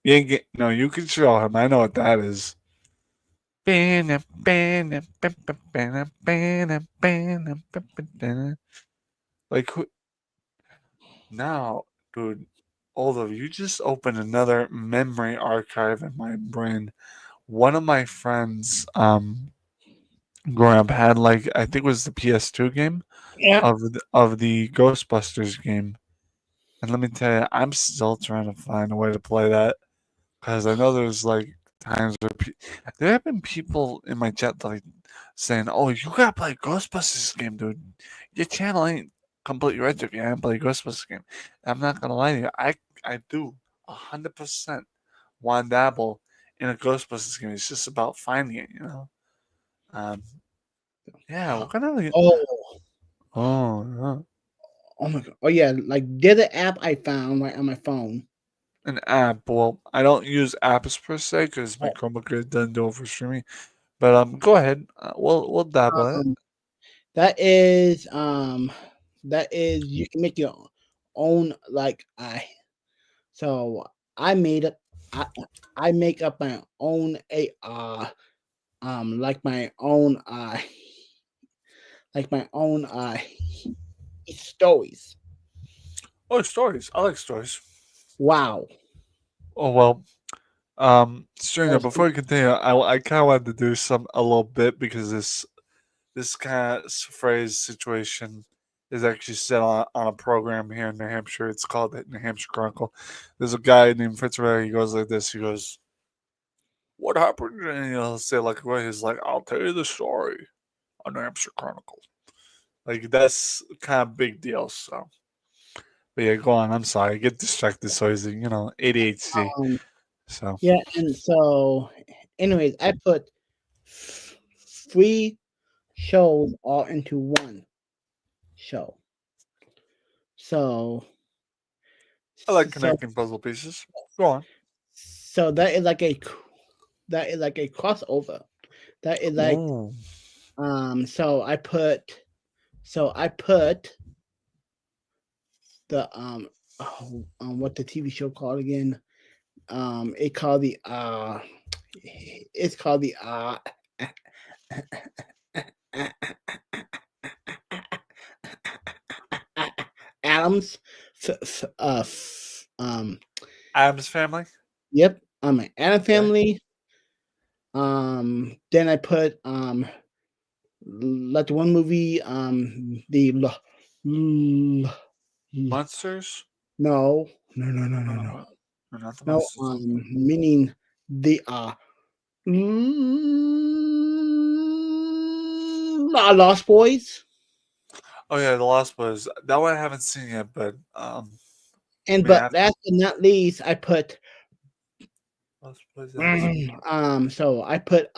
You ain't get, no, you can show him. I know what that is. Like who? Now, dude, although you just opened another memory archive in my brain. One of my friends, growing up had like I think it was the PS2 game Yeah. of the Ghostbusters game. And let me tell you, I'm still trying to find a way to play that because I know there's like times where there have been people in my chat like saying, "Oh, you gotta play Ghostbusters game, dude. Your channel ain't completely right if you haven't played Ghostbusters game." I'm not gonna lie to you, I do 100% want to dabble in a Ghostbusters game. It's just about finding it, you know. Um, yeah, what kind of Oh, oh oh my god. Oh yeah, like there's an app I found right on my phone. an app? Well, I don't use apps per se because my Oh, Chromebook doesn't do it for streaming. But go ahead. We'll dabble in it. Um, that is you can make your own like I. So I made up. I I make up my own like my own like my own stories. Oh, stories. I like stories. Wow. Oh well. Stringer, That's before we continue, I kind of wanted to do some a little bit because this kind of phrase situation is actually set on a program here in New Hampshire. It's called the New Hampshire Chronicle. There's a guy named Fitzroy. He goes like this. He goes, "What happened?" And he'll say like, "Well, he's like, I'll tell you the story on New Hampshire Chronicle." Like that's kind of big deal. So, but yeah, go on. I'm sorry, I get distracted. So he's ADHD. um So, yeah, and so anyways, I put 3 shows all into one show. So I like so connecting puzzle pieces. Go on. so that is like a crossover. That is like Ooh. so I put the what the TV show called again? It called the it's called the Adams. Adam's Family. Yep. Adam Okay. Family. Then I put like the one movie Monsters. no no no no no no Or not the no monsters. meaning the Lost Boys. Oh yeah, the Lost Boys. That one I haven't seen yet, but And may but have last but not least, I put Lost Boys. I haven't seen. so I put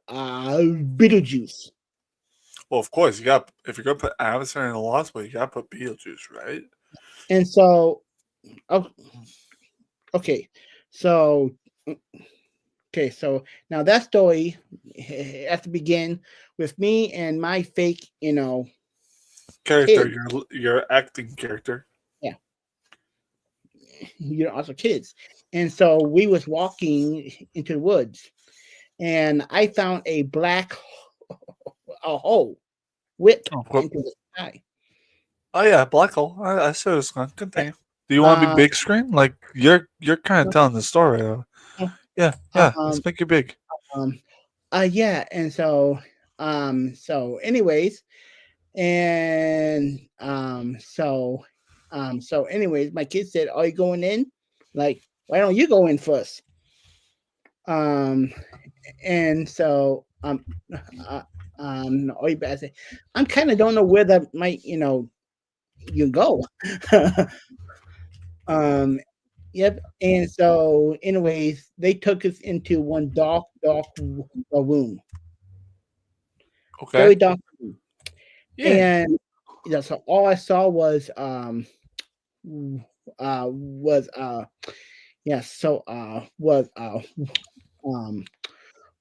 Beetlejuice. Well, of course you got. If you're gonna put Adam's Family in the Lost Boys, you gotta put Beetlejuice, right? And so oh, okay. So okay, so now that story has to begin with me and my fake, Character, kid. your acting character. Yeah, also kids. And so we was walking into the woods, and I found a black a hole whipped Oh, cool. into the sky. Oh yeah, Black Hole. I see what's going. Yeah. Continue. Do you want to be Uh, big screen? Like you're kind of telling the story. Yeah, yeah. um, Let's make it big. um, yeah, and so anyways, and so anyways, my kid said, "Are you going in? Like, why don't you go in first?" Um, and so uh, oh, you better say, I'm kind of don't know where that might you go. um, yep. And so, anyways, they took us into one dark room, Okay. very dark room, Yeah. and so all I saw was yeah, so um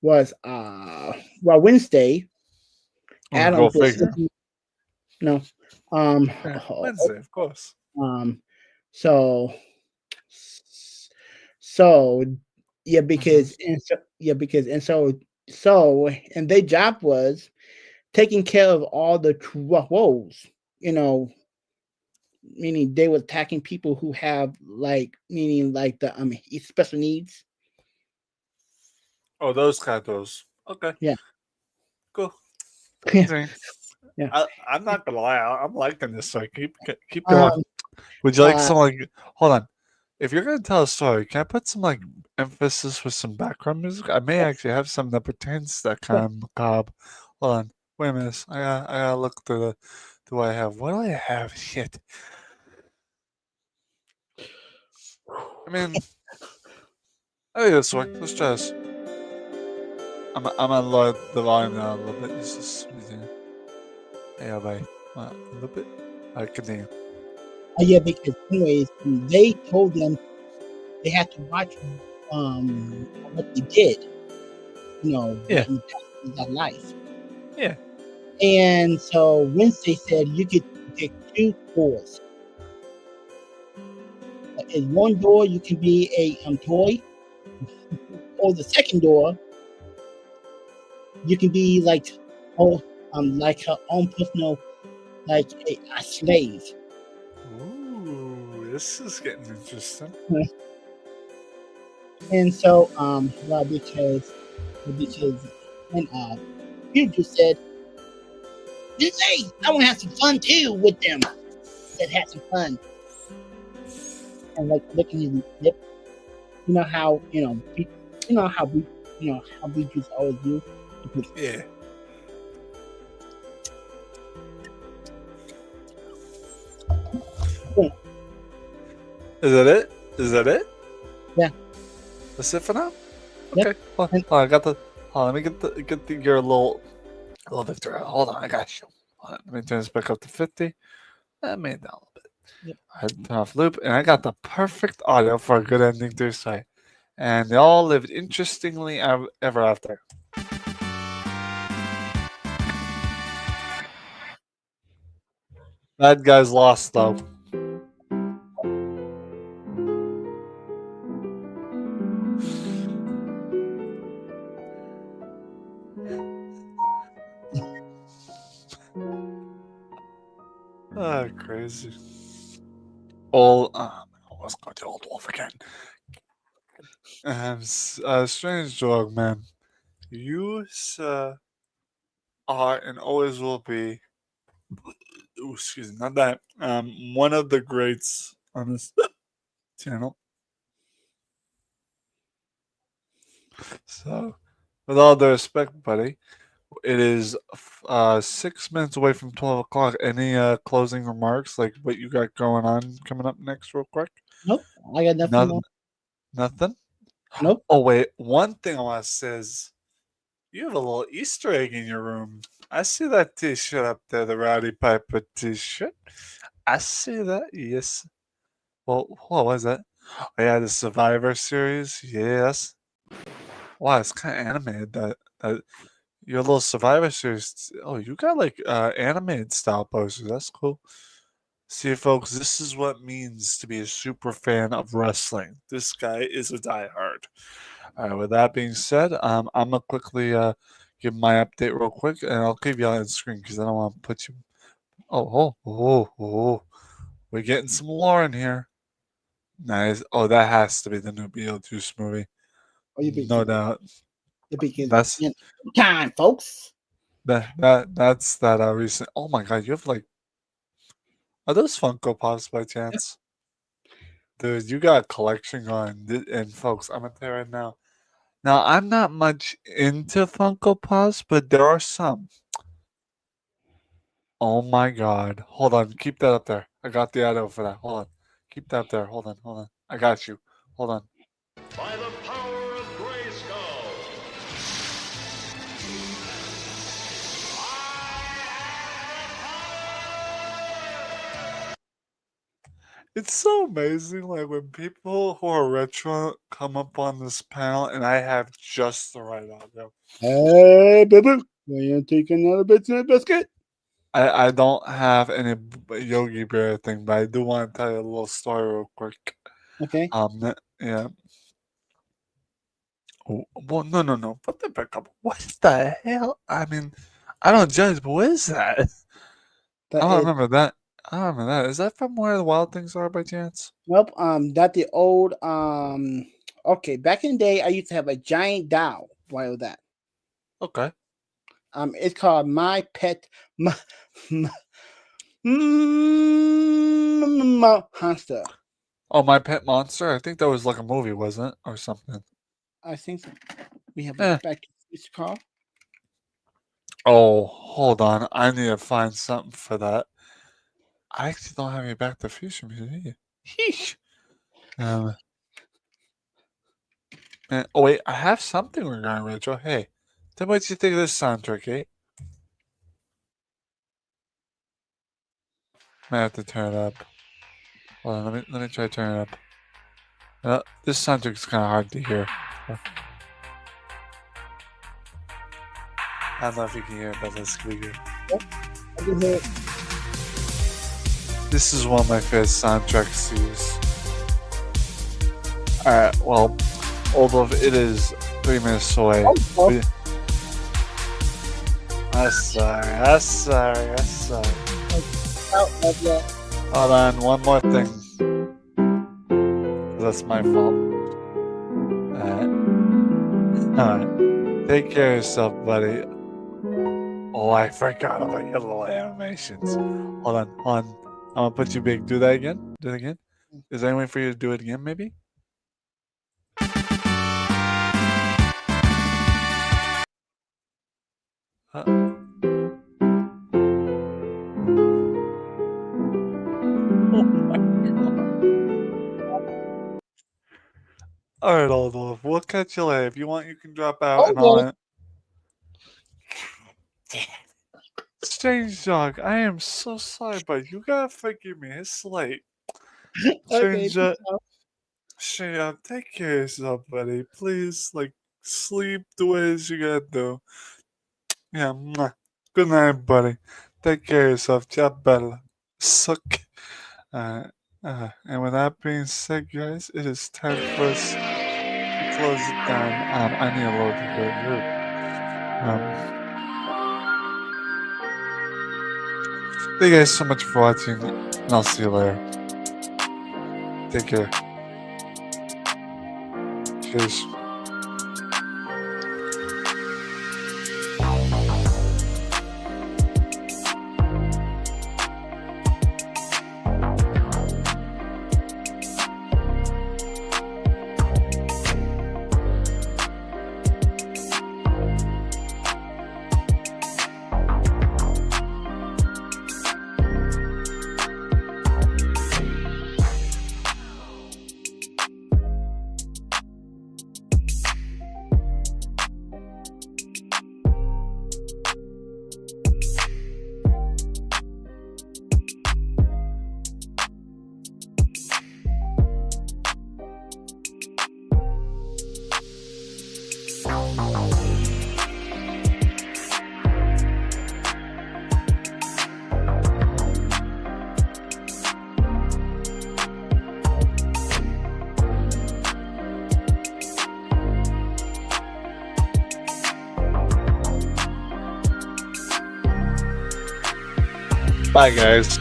well, Wednesday, Oh, Adam go was figure. sleeping. No, um Yeah, uh, Wednesday, of course. um so so yeah, Hmm. because and their job was taking care of all the woes, you know, meaning they were attacking people who have meaning like the special needs. Oh, those katos. Okay, Yeah. cool. Yeah. Continue. Yeah. I'm not gonna lie. I'm liking this story. Keep going. Um Would you like uh some like? Hold on. If you're gonna tell a story, can I put some like emphasis with some background music? I may yeah, actually have some that pertains to that yeah. kind of macabre. Hold on. Wait a minute. I gotta look through the. Do I have? What do I have? Shit. I mean, I think this work. Let's try this. I'm gonna lower the volume down a little bit. This is. Yeah, bye. A little bit. Alright, continue. Yeah, because anyways, they told them they had to watch what they did, Yeah, in the past of their life. yeah. And so Wednesday said you could pick two doors. In one door you can be a toy, or the second door you can be like her own personal, like a slave. Ooh, this is getting interesting. And so well, because when Future said, "Hey, I want to have some fun too with them." Said, "Have some fun," and like licking his lip. You know how you know how we how Beetlejuice always do. Because, Yeah. yeah, Is that it? Is that it? yeah, That's it for now? yep. Okay. Hold And on, I got the. Hold on, let me get your little victory. Hold on, I got you. Hold on, let me turn this back up to 50. I made that a little bit. yep. I turn off loop, and I got the perfect audio for a good ending to this site. And they all lived interestingly ever after. Bad guys lost though. Ah, crazy. Let's go to Old Wolf again. Strange dog, man. You, sir, are and always will be. Ooh, excuse me, not that. One of the greats on this channel. So, with all due respect, buddy, it is 6 minutes away from 12 o'clock. Any closing remarks, like what you got going on coming up next, real quick? Nope, I got nothing more. Nothing. Nothing. Nope. Oh wait, one thing I want to say is you have a little Easter egg in your room. I see that T-shirt up there, the Rowdy Piper T-shirt. I see that. Yes. Well, what was that? Oh yeah, the Survivor series. Yes. Wow, it's kind of animated. That your little Survivor series. Oh, you got like animated style posters. That's cool. See, folks, this is what it means to be a super fan of wrestling. This guy is a diehard. All right. With that being said, I'm gonna quickly give my update real quick, and I'll keep you on screen because I don't want to put you. Oh! We're getting some lore in here. Nice. Oh, that has to be the new Beetlejuice movie. Or you be No doubt. you be That's time, folks. that's that recent. Oh my God, you have like, are those Funko Pops by chance? Dude, you got a collection going. And folks, I'm gonna tell you right now, Now, I'm not much into Funko Pops, but there are some. Oh my God. Hold on. Keep that up there. I got the audio for that. Hold on. Keep that up there. Hold on. I got you. Hold on. By the power of Grayskull. It's so amazing, like when people who are retro come up on this panel, and I have just the right audio. Hey, baby, will you take another bit of biscuit? I don't have any Yogi Bear thing, but I do want to tell you a little story real quick. Okay. Yeah. Oh, well, no. Put that back up. What the hell? I mean, I don't judge, but what is that? I But don't it, remember that. I don't remember that. Is that from Where the Wild Things Are by chance? nope. That the old Okay, back in the day, I used to have a giant doll. Why was that? Okay. It's called My Pet Monster. Oh, My Pet Monster? I think that was like a movie, wasn't it? Or something. I think so. We have Eh. a back to this call. Oh, hold on. I need to find something for that. I actually don't have any Back to the Future music either. Sheesh. Oh, wait. I have something regarding retro. Hey, tell me what you think of this soundtrack, eh? I have to turn it up. Hold on, let me try to turn it up. This soundtrack is kind of hard to hear. I don't know if you can hear it, but let's go here. I can hear it. This is one of my favorite soundtracks to use. Alright, well, although it is 3 minutes away. Oh. I'm sorry. Hold on, one more thing. That's my fault. Alright. Take care of yourself, buddy. Oh, I forgot about your little animations. Hold on. I'm gonna put you big. Do that again. Do it again. Is there any way for you to do it again, maybe? Oh my God. All right, Aldolf. We'll catch you later. If you want, you can drop out and all that. Strange Dog, I am so sorry, but you gotta forgive me. It's late. Strange Dog, take care of yourself, buddy. Please, like, sleep the ways you gotta do. Yeah, mwah. Good night, buddy. Take care of yourself. Ciao, bella. Suck. And with that being said, guys, it is time for us to close it down. I need a load to go here. Thank you guys so much for watching, and I'll see you later. Take care. Cheers. Bye, guys.